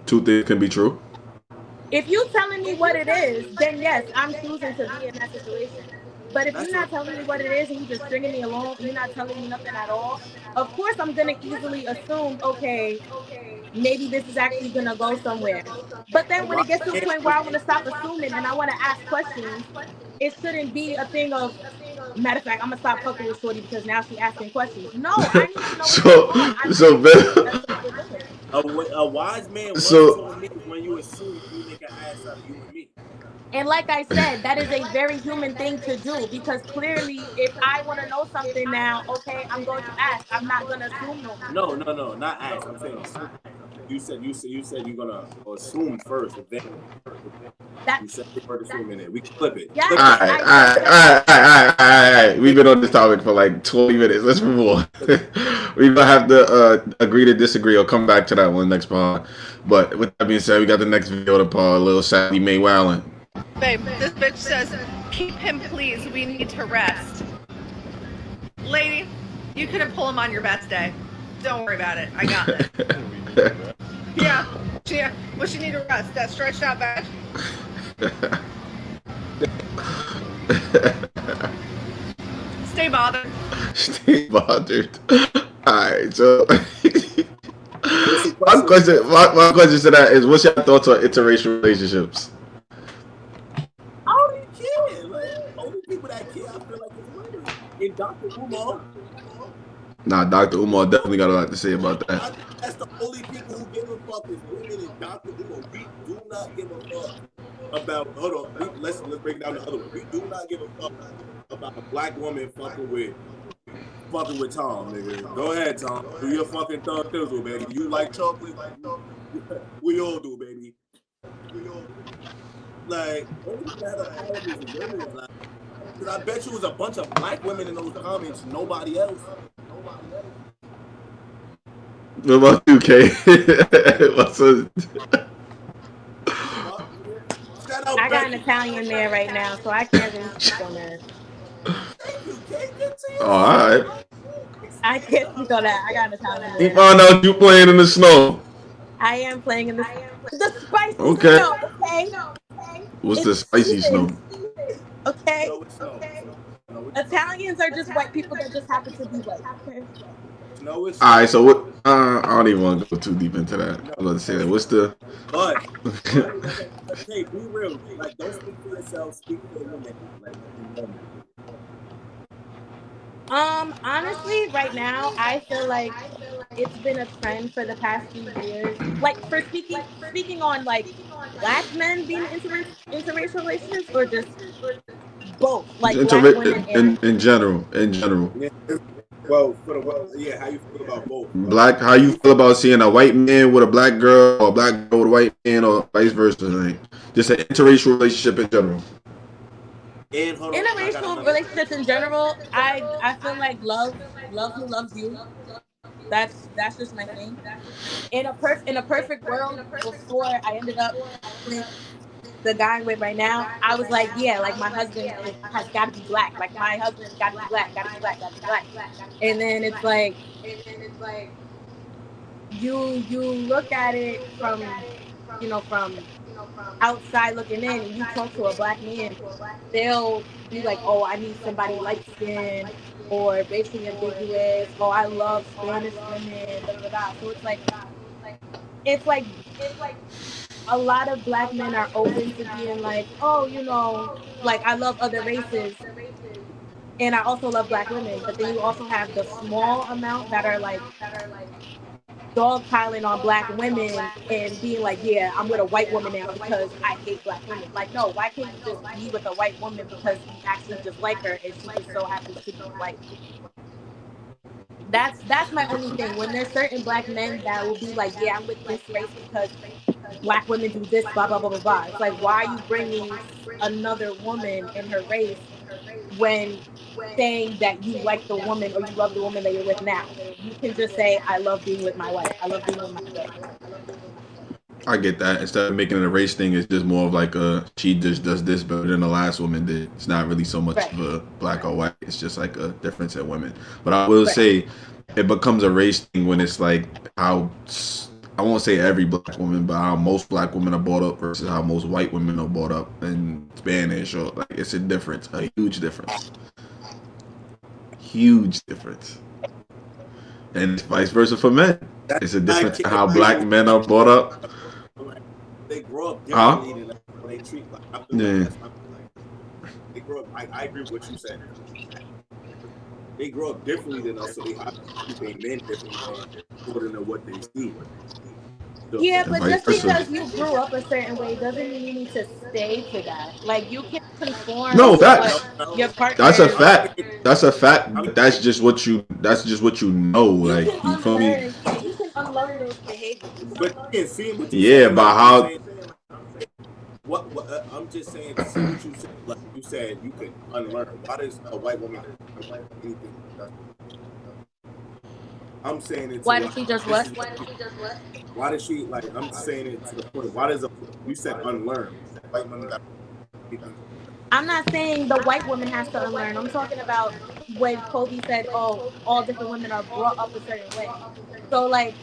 Two things can be true. If you telling me what it is, then yes, I'm choosing to be in that situation. But if you're That's what not telling me what it is and you just stringing me along, you're not telling me nothing at all. Of course, I'm gonna easily assume, okay, maybe this is actually gonna go somewhere. But a then when wise it gets to a man. point where I want to stop assuming and I want to ask questions, it shouldn't be a thing of. Matter of fact, I'm gonna stop fucking with Shorty because now she's asking questions. No, I need to know what's going so on. I need so answers as Ben, to what we're doing. A wise man once so told me when you assume you make an ass out of you and me. And like I said, that is a very human thing to do because clearly, if I want to know something now, okay, I'm going to ask. I'm not going to assume no more. No, not ask. I'm saying assume. You said you're gonna assume first, and then That you said the word assume in it. We can flip it. yes, Flip it. alright, I said alright, that. alright, alright, alright. We've Flip been on this topic for like 20 minutes. Let's move on. We gonna have to agree to disagree or come back to that one next pod. But with that being said, we got the next video to pod. Little Sally Mae Wildin'. Babe, this bitch says, keep him, please. We need to rest. Lady, you couldn't pull him on your best day. Don't worry about it. I got this. Yeah. What she need to rest? That stretched out back? Stay bothered. Stay bothered. Alright, so What's the question? my question to that is, what's your thoughts on interracial relationships? I don't even care. Like only people that care, I feel like is women. And Dr. Umar, Nah, Dr. Umar definitely got a lot to say about that. I think that's the only people who give a fuck is women and Dr. Umar. We do not give a fuck about. Hold on, let's break down the other one. We do not give a fuck about a black woman fucking with Tom, nigga. Go ahead, Tom. Do your fucking thug thizzle, baby. You like chocolate? We all do, baby. Like, only people that have a problem is women. Like, cause I bet you was a bunch of black women in those comments, nobody else. What about you, K? What's a... Shout out I got an Becky. Italian there right now, so I can't really speak on that. Thank you, Kate. Good to Oh, you. alright. I can't speak on that. I got an Italian We there. found out you playing in the snow. I am playing in the spicy Okay. snow, okay? What's the It's spicy snow? seasoned, okay? No, it's snow. No, it's snow. Italians are just white people that just happen to be white, okay? No, it's Alright, snow. so what? I don't even want to go too deep into that. No, I was about to say that. it's What's the? but okay, be real. Like, don't speak for yourself. Speak for the women. Like, in women. Honestly, right now, I feel like it's been a trend for the past few years. Like for speaking on like black men being in interracial relationships or just both, like black women and In general, in general. Yeah. Well, yeah, how you feel about both? Black, how How you you feel feel about seeing a white man with a black girl or a black girl with a white man or vice versa? Like, just an interracial relationship in general. And hold on, I got interracial another. relationships in general. I feel like love who loves you. That's just my thing. In a perfect world, before I ended up with the guy I'm with right now, I was like, yeah, like my husband has got to be black. Like my husband's got to be black, got to be black, got to be black. And then it's like you look at it from from outside looking in, and you talk to a black man, they'll be like, oh, I need somebody light skinned or racially ambiguous. Oh, I love Spanish women. Da, da, da, da. So it's like a lot of black men are open to being like, oh, like I love other races and I also love black women. But then you also have the small amount that are like dogpiling on black women and being like, yeah, I'm with a white woman now because I hate black women. Like, no, why can't you just be with a white woman because you actually just like her and she just so happens to be white? That's my only thing. When there's certain black men that will be like, yeah, I'm with this race because black women do this, blah blah blah blah blah. It's like, why are you bringing another woman in her race when saying that you like the woman or you love the woman that you're with now? You can just say, I love being with my wife. I love being with my wife. I get that. Instead of making it a race thing, it's just more of like she just does this better than the last woman did. It's not really so much Right. of a black or white. It's just like a difference in women. But I will Right. say, it becomes a race thing when it's like how I won't say every black woman, but how most black women are brought up versus how most white women are brought up in Spanish, or like it's a difference, a huge difference, huge difference, and it's vice versa for men. That's It's a why I difference in can't how argue black with men are brought up. like, they grow up Huh? differently than us. So they treat like I feel like Yeah. that's they grow up. I agree with what you said. They grow up differently than us, so they have to treat their men differently according to what they see. So Yeah, And but vice just versa. because you grew up a certain way doesn't mean you need to stay to that. Like you can conform No, to what no, facts. no, your That's a partner. I'm fact. saying, That's a fact. I'm But that's saying, just what you. That's just what you know. You Like can you feel me? unlearn. Yeah, you can unlearn those behaviors. but you can see what you're Yeah, saying. but Like I'm how? saying, what I'm just saying. See what you said. Like you said, you could unlearn. Why does a white woman unlearn anything? I'm saying it to Why like did she just this what? is what why does she like I'm saying it to the point why does a you said unlearn white women got anything I'm not saying the white woman has to unlearn. I'm talking about when Kobe said, "Oh, all different women are brought up a certain way." So, like,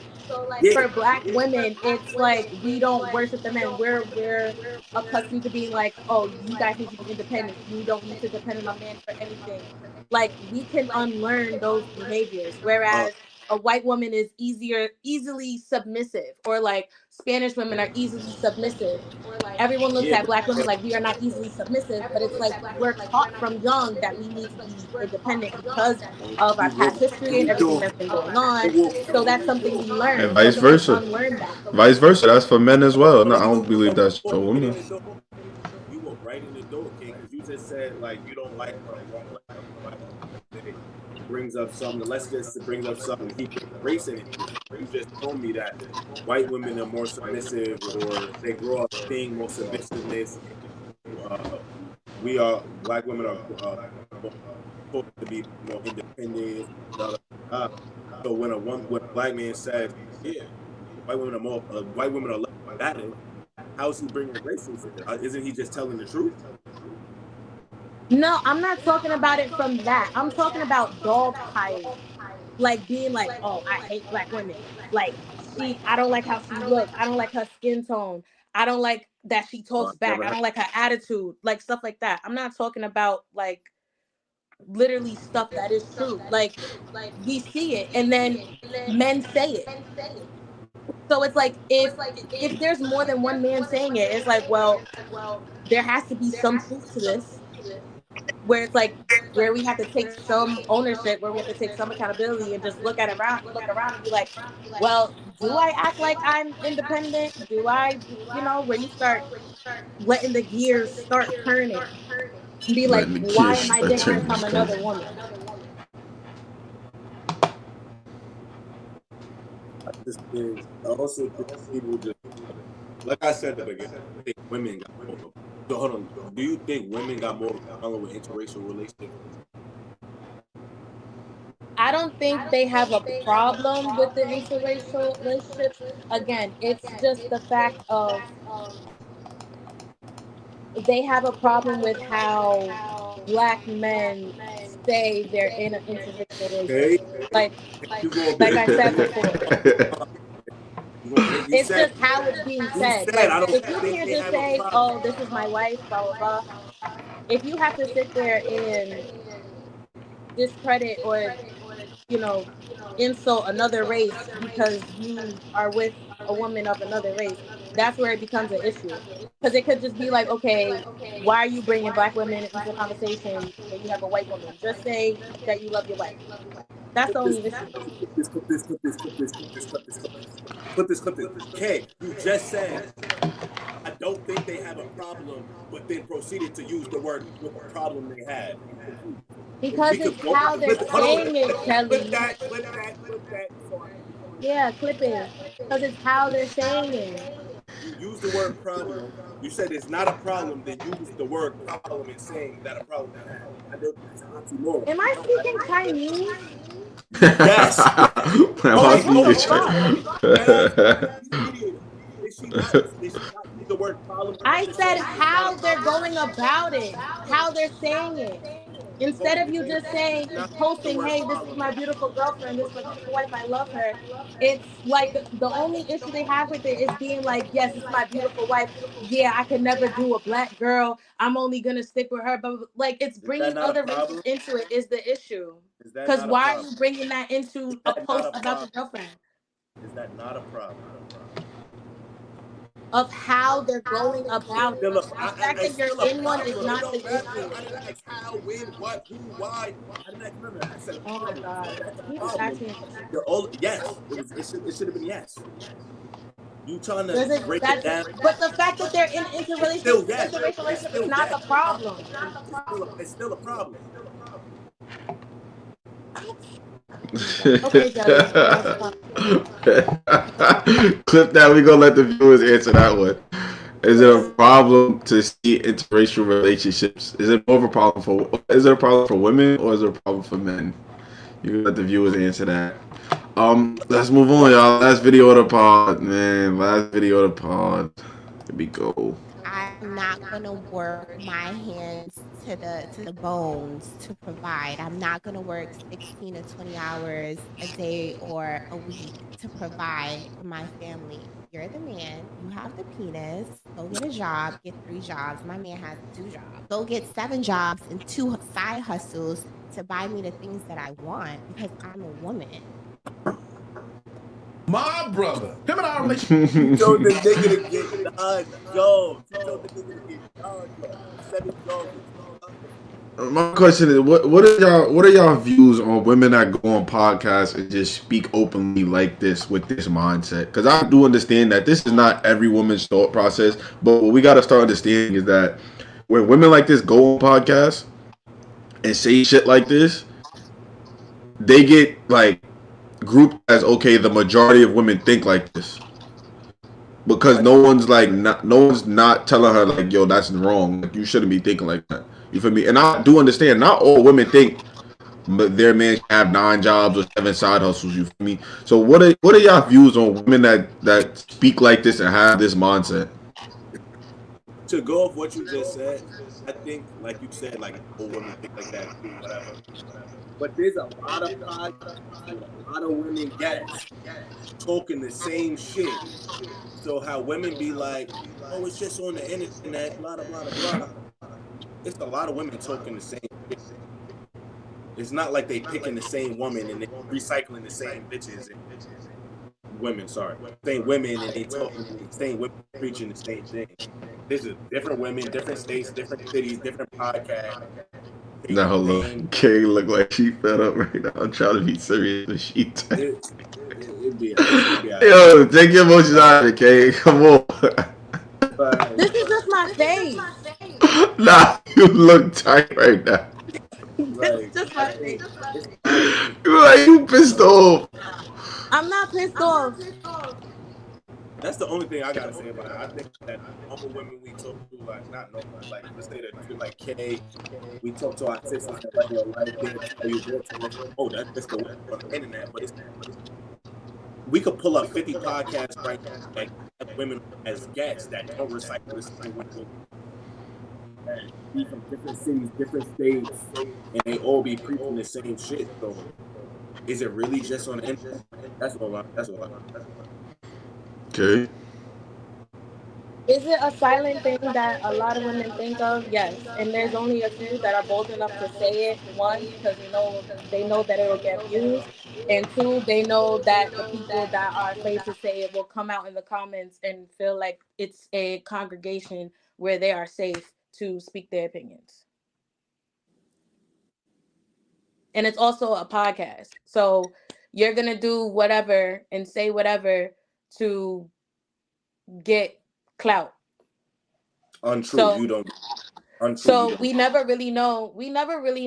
yeah for black women, it's like we don't worship the men. We're accustomed to being like, oh, you guys need to be independent. You don't need to depend on a man for anything. Like we can unlearn those behaviors. uh Whereas a white woman is easily submissive, or like Spanish women are easily submissive. Everyone looks yeah at black women like we are not easily submissive, but it's like we're taught from young that we need to be independent because of our we will past history and we everything do that's been going on. it will So that's something we And learn. So vice we can versa. unlearn that. Vice versa. That's for men as well. No, there I you don't go believe that's for right in women. the door you walk right in the door King because you just said like you don't like like a white woman brings up something let's just brings up something to keep racing it you just told me that white women are more submissive or they grow up seeing more submissiveness uh, we are black women are more supposed to be more independent. Da, da, da. So when a black man says, "Yeah, white women are less combative," how is he bringing race into it? Isn't he just telling the truth? No, I'm not talking about it from that. I'm talking about dog piling. Like being like, oh, I hate black women. Like I don't like how she look. I don't like her skin tone. I don't like that she Oh, I talks back. never I heard. don't like her attitude. Like stuff like that. I'm not talking about like literally stuff that is true. Like we see it and then men say it. So it's like if there's more than one man saying it, it's like, well, there has to be some truth to this where it's like where we have to take some ownership, where we have to take some accountability and just look around and be like, well, do I act like I'm independent? Do I, where you start letting the gears start turning and be like, Letting the why kids am I start different turning from is crazy. another woman? I also think people just like I said at the beginning. I think women got more. So hold on. Do you think women got more of a problem with interracial relationships? I don't think they have a problem with the interracial relationships. Again, it's just the fact of they have a problem with how black men say they're in an interracial Okay, relationship. you gonna Like be I said before, you gonna make you it's said just how it's being you said. said Like I don't if you think can't they just have a say, problem. "Oh, this is my wife," blah blah blah. If you have to sit there and discredit or insult another race because you are with a woman of another race, that's where it becomes an issue. Because it could just be like, okay, why are you bringing black women into the conversation when you have a white woman? Just say that you love your wife. That's the Clip this, only issue. clip this, clip this, clip this, clip this, clip this, clip this, clip this, clip this. Okay, you just said I don't think they have a problem, but then proceeded to use the word what the problem they have. I'm confused. Because We it's could go how they're clip it. Hold on, saying it, clip Kelly. that, clip that, clip that, so I can be on the Yeah, clip it. Because it's how they're saying it. You use the word problem. You said it's not a problem, then use the word problem in saying that a problem they have. I know that's an oxymoron. Am I speaking Chinese? Yes. Man, Oh, my Like, what the hold speaker on. fuck? That ass, she's a mediator. Did she not use the word problem when I I just said said it's not a how they're problem? going about it, how they're saying it. Instead Okay, of you then just saying, not the posting, word hey, this is problem. my beautiful girlfriend, this is my beautiful wife, I love her. It's like the only issue they have with it is being like, yes, it's my beautiful wife. Yeah, I could never do a black girl. I'm only going to stick with her. But like, it's Is that bringing not a other races problem? into it is the issue. Is that Because not a why are problem? you bringing that Is into a that not post a about problem? your girlfriend? Is that not a problem? Of how they're going about it. Still a, The fact that it's you're still a in one is problem. It not don't the matter. issue. I didn't ask how, when, what, who, why. I didn't ask none of that. I said a Oh my problem. So god. if that's a He just asked problem, me a question. yes, it should have been yes. You trying to Does it break it that down? but the fact that they're in It's still yes. interracial It's relationship is still not yes. the problem. It's still a problem. Oh my god. Okay, Jelly. Yes, fine. Clip that. We gonna let the viewers answer that one. Is it a problem to see interracial relationships? Is it more of a problem for? Is it a problem for women or is it a problem for men? You can let the viewers answer that. Let's move on, y'all. Last video of the pod, man. Last video of the pod. Here we go. I'm not gonna work my hands to the bones to provide. I'm not gonna work 16 to 20 hours a day or a week to provide for my family. You're the man. You have the penis. Go get a job. Get 3 jobs. My man has 2 jobs. Go get 7 jobs and 2 side hustles to buy me the things that I want because I'm a woman. My brother, him and our relationship. You told the nigga to get 9 jobs. You told the nigga to get 9 jobs, 7 jobs, and 2 hustles. My question is, what are y'all views on women that go on podcasts and just speak openly like this with this mindset? Because I do understand that this is not every woman's thought process, but what we got to start understanding is that when women like this go on podcasts and say shit like this, they get like grouped as okay. The majority of women think like this because What? no one's not telling her like, yo, that's wrong. Like, you shouldn't be thinking like that. You feel me? And I do understand. Not all women think but their man should have 9 jobs or 7 side hustles. You feel me? So what are y'all views on women that speak like this and have this mindset? To go off what you just said, I think, like you said, like old women think like that, cool, whatever. But there's a lot of podcasts with a lot of women guests talking the same shit. So how women be like, oh, it's just on the internet, blah, blah, blah, blah. It's a lot of women talking the same shit. It's not like they picking the same woman and they recycling the same bitches and women, sorry. Same women and they talking the same women preaching the same thing. This is different women, different states, different cities, different podcasts. Now hold on, Kay look like she fed up right now. I'm trying to be serious, but she. It'd be out. Yo, take your emotions out of it, Kay. Come on. This is just my face. Nah, you look tight right now. This is Like, just I my think face. it's a lot of women. You pissed off. I'm not pissed off. That's the only thing I gotta say about it. I think that normal women we talk to, like not normal, like let's say that two like Kay, we talk to our sisters in regular life, they'll tell you their talk. Oh, that's just the women on the internet. But we could pull up 50 podcasts right now that have women as guests that don't recycle the same women. that be from different cities, different states, and they all be preaching the same shit. So is it really just on the internet? That's all. That's all. Okay. Is it a silent thing that a lot of women think of? Yes. And there's only a few that are bold enough to say it. One, because they know that it'll get views. And two, they know that the people that are afraid to say it will come out in the comments and feel like it's a congregation where they are safe to speak their opinions. And it's also a podcast. So you're gonna do whatever and say whatever to get clout. Untrue. So You don't. Untrue. You So don't. we never really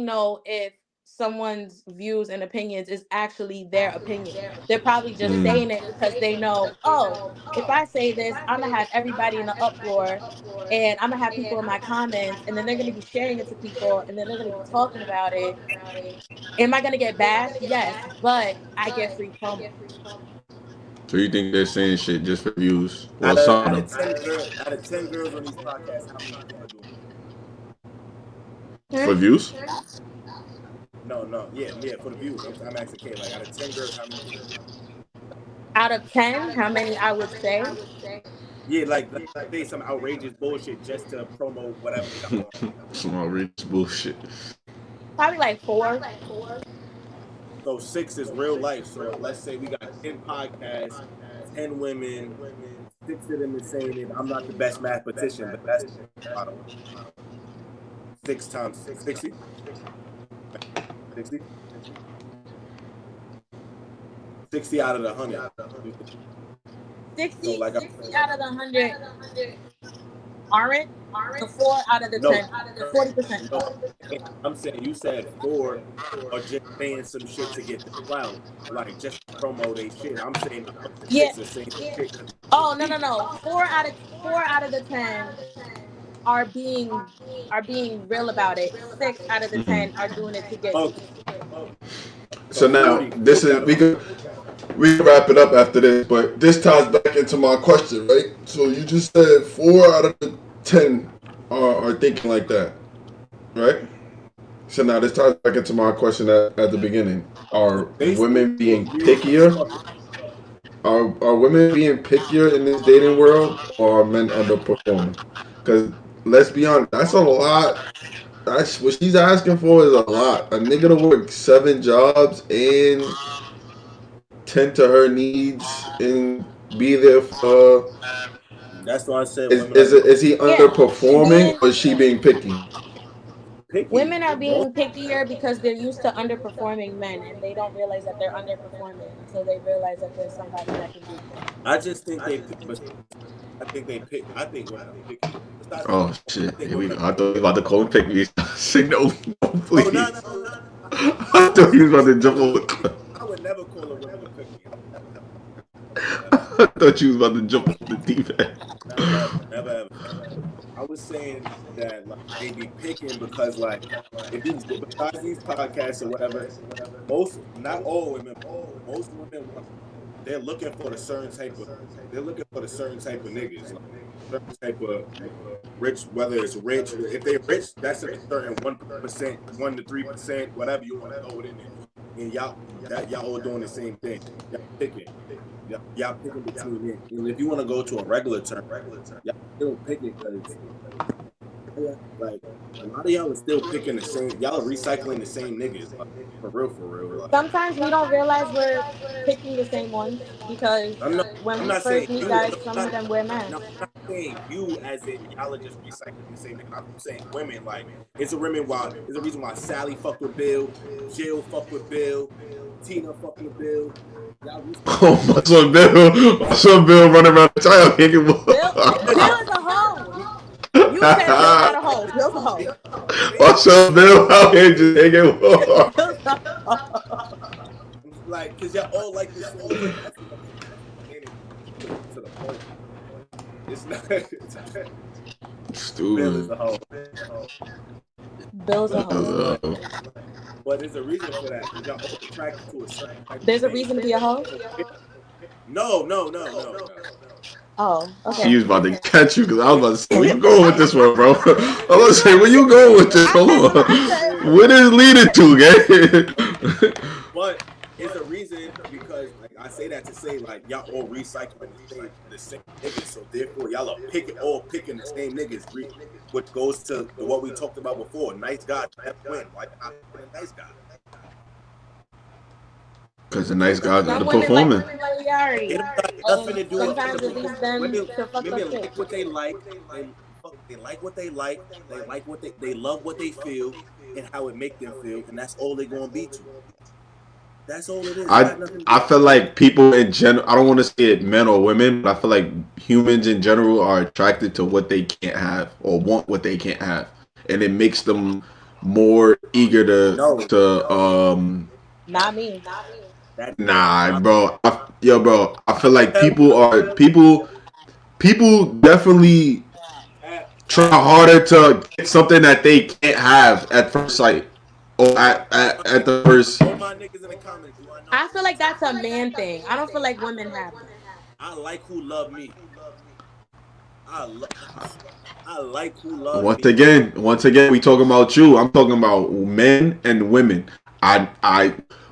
know if someone's views and opinions is actually their opinion. They're probably just saying it because they know, oh, if I say this, I'm gonna have everybody in the uproar and I'm gonna have people in my comments and then they're gonna be sharing it to people and then they're gonna be talking about it. Am I gonna get bashed? Yes, but I get free promo. So you think they're saying shit just for views? Well, Out of some out of of them. 10 girls on these podcasts, how many of them are doing For views? No, no, yeah, for the views. I'm asking Kay, like out of 10 girls, how many of them are doing Out of 10, how many I would say? Yeah, like say some outrageous bullshit just to promote whatever they got going. Some outrageous bullshit. Probably like 4. So 6 is real life. So let's say we got 10 podcasts, 10 women, 6 of them is saying it. I'm not the best mathematician, but that's a lot of women. 6 times 60? 60? 60 out of the 100. 60, So like 60 out of the 100 aren't. So 4 out of the no, 10. 40%. no, I'm saying you said 4 are just saying some shit to get the clout, like just to promote a shit. I'm saying the other Yeah. 6 are saying shit because Oh, no. 4 out of the 10 are being real about it. 6 out of the 10 are doing it to get views. okay. So So now 40 this is out of 100. we can wrap it up after this, but this ties back into my question, right? So you just said 4 out of the 10 are thinking like that, right? So now this ties back into my question at the beginning. Are Basically, women you being agree with us pickier? fucking. Are women being pickier in this dating world, or are men underperforming? Because let's be honest, that's a lot. That's what she's asking for is a lot. A nigga to work 7 jobs and tend to her needs and be there for. That's why I said Is women are is, it, is he Yeah, underperforming being or is she being picky? picky. women are Most, being pickier because they're used to underperforming men and they don't realize that they're underperforming until they realize that there's somebody that can do more. I just think they pick, but I think they pick. I think women are picky. Besides the, Oh I shit! think Here we women go. are I picky. thought he was about to call and pick me. Say no, no, Oh no, please. no, no. I thought he was about to jump over the cliff. I would never call a woman a picky. Never, I thought you was about to jump off the deep end. never, ever. I was saying that like they be picking because like if you besides these podcasts or whatever, most not all women, most women want they're looking for the certain type of they're looking for the certain type of niggas, like certain type of rich, whether it's rich, if they're rich, that's in a certain 1%, 1 to 3%, whatever you want to throw it in there. And y'all all doing the same thing. Y'all picking. Y'all picking between it. And if you want to go to a regular term, y'all still picking because like a lot of y'all are still picking the same. Y'all are recycling the same niggas. Like, for real. Like Sometimes we don't realize we're picking the same ones because I'm not. when I'm we not saying first meet you. guys, some of them wear No, masks. I'm not saying you as in y'all are just recycling the same niggas. I'm saying women. Like it's a women why. It's a reason why Sally fucked with Bill, Jill fucked with Bill, Tina fucked with Bill. Y'all recycling. Oh, my son Bill running around the town kicking Bill is a hoe. You said Bill's not a hoe. Bill's a hoe. my son Bill out here just hanging. Bill's a hoe. Like, cause y'all all like the same shit. That's what I'm saying. To the point. It's not. Bill is Stupid. a hoe. Bill's a But hoe. but there's a reason for that. Cause y'all all attracted to a certain type of There's a thing. reason to be a hoe. No. Oh, She okay. was about to catch you because I was about to say, where you going with this one, bro? I was about to say, where you going with this? Hold on. What is leading to, gang? But it's a reason because like I say that to say like y'all all recycling the same niggas, so therefore y'all are picking the same niggas, which goes to what we talked about before. Nice guy never win. Why not picking a nice guy? Because the nice guys are Some the women like performing. It familiarity, don't got nothing and to do with sometimes it leads them women. to fucked up Women shit. like what they like. They like what they like. They like what they love what they feel and how it make them feel, and that's all they're gonna be to. That's all it is. It I got nothing to I do. feel like people in general. I don't want to say it men or women, but I feel like humans in general are attracted to what they can't have or want what they can't have, and it makes them more eager No, to. Not me. that Nah, bro. Bro. I feel like hell, people definitely try harder to get something that they can't have at first sight or at the first. all my niggas in the comments. Do I know? I feel like that's a man thing. I don't feel like women have that. I like who love me. I love. I like who love Once me. again, we talking about you. I'm talking about men and women.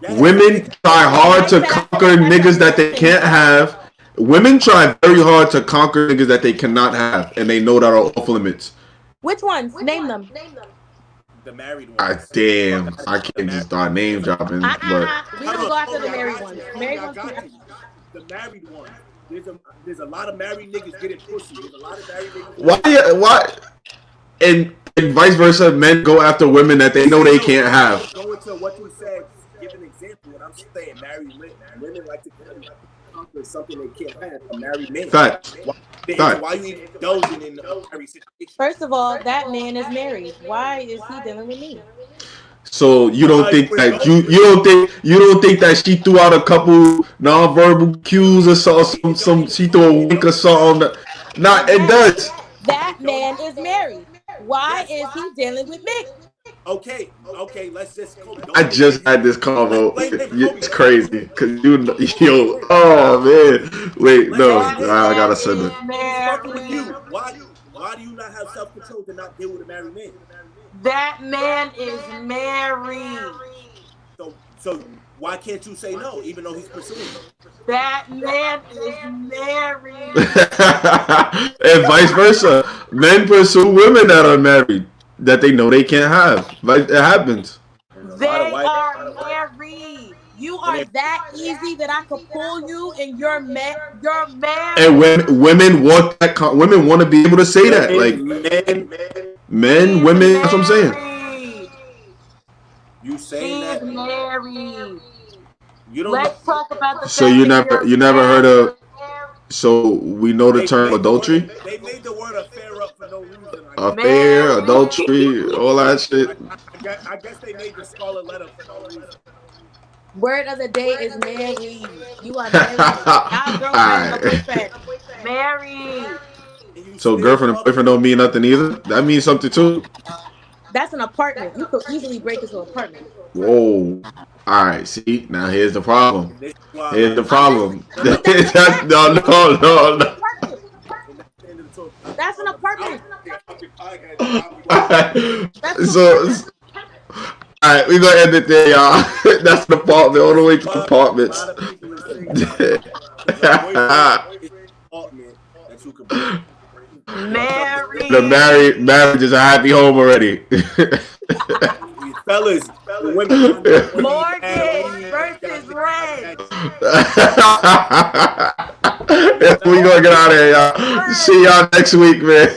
Women try hard to conquer niggas that they can't have. Women try very hard to conquer niggas that they cannot have, and they know that are off limits. Which ones? Name them. The married ones. Damn, I The can't just married. start name dropping, but We Hold don't on, go after the I married got ones. you. Married I ones got can. you. The married ones. There's a lot of married niggas getting pussy. There's a lot of married niggas. why? And vice versa, men go after women that they know they can't have. Going to what you said, give an example. What I'm saying, married women like to conquer something they can't have. A married man. Fact. Why you even indulging in a married situation? First of all, that man is married. Why is he dealing with me? So you don't think that you don't think that she threw out a couple nonverbal cues or some she threw a wink or something. Nah, it Again, does. that man is married. Why is he dealing with me? Okay, let's just I don't just had this let's convo. blame him, It's crazy because yo, oh man, wait, no, That I man gotta send is it. He's fucking with married. you. Why do you not have self control to not deal with a married man? That man is married. So why can't you say no, even though he's pursuing you? That man is married. And vice versa, men pursue women that are married that they know they can't have. Like it happens. There's a lot of They white. are married. You And are that easy that I could pull you and you're And married. women want that. Women want to be able to say that. Like men, She's women. That's what I'm saying. married. you saying She's that married. you don't know. Let's talk about the So fact that you're you never heard married. of? So we know the term adultery, They made the word affair up for no reason. affair, Married. adultery, all that shit. I guess they made the scarlet letter for no reason. Word of the day is married. You are married. Not girlfriend or Alright. boyfriend. Married. And you So still girlfriend and boyfriend don't mean nothing either. That means something too. That's an apartment. You could easily break into an apartment. Whoa. All right. See, now here's the problem. and this is why Here's the I'm just problem. no, no. No. And that's the end of the talk. That's an apartment. That's an So, apartment. all right, we gonna end it there, y'all. That's the apartment all the way to A apartments. lot of people is saying that it's an apartment that you could break. Married. Marriage is a happy home already. Fellas, the women Mortgage versus rent. We gonna get out of here, y'all. See y'all next week, man.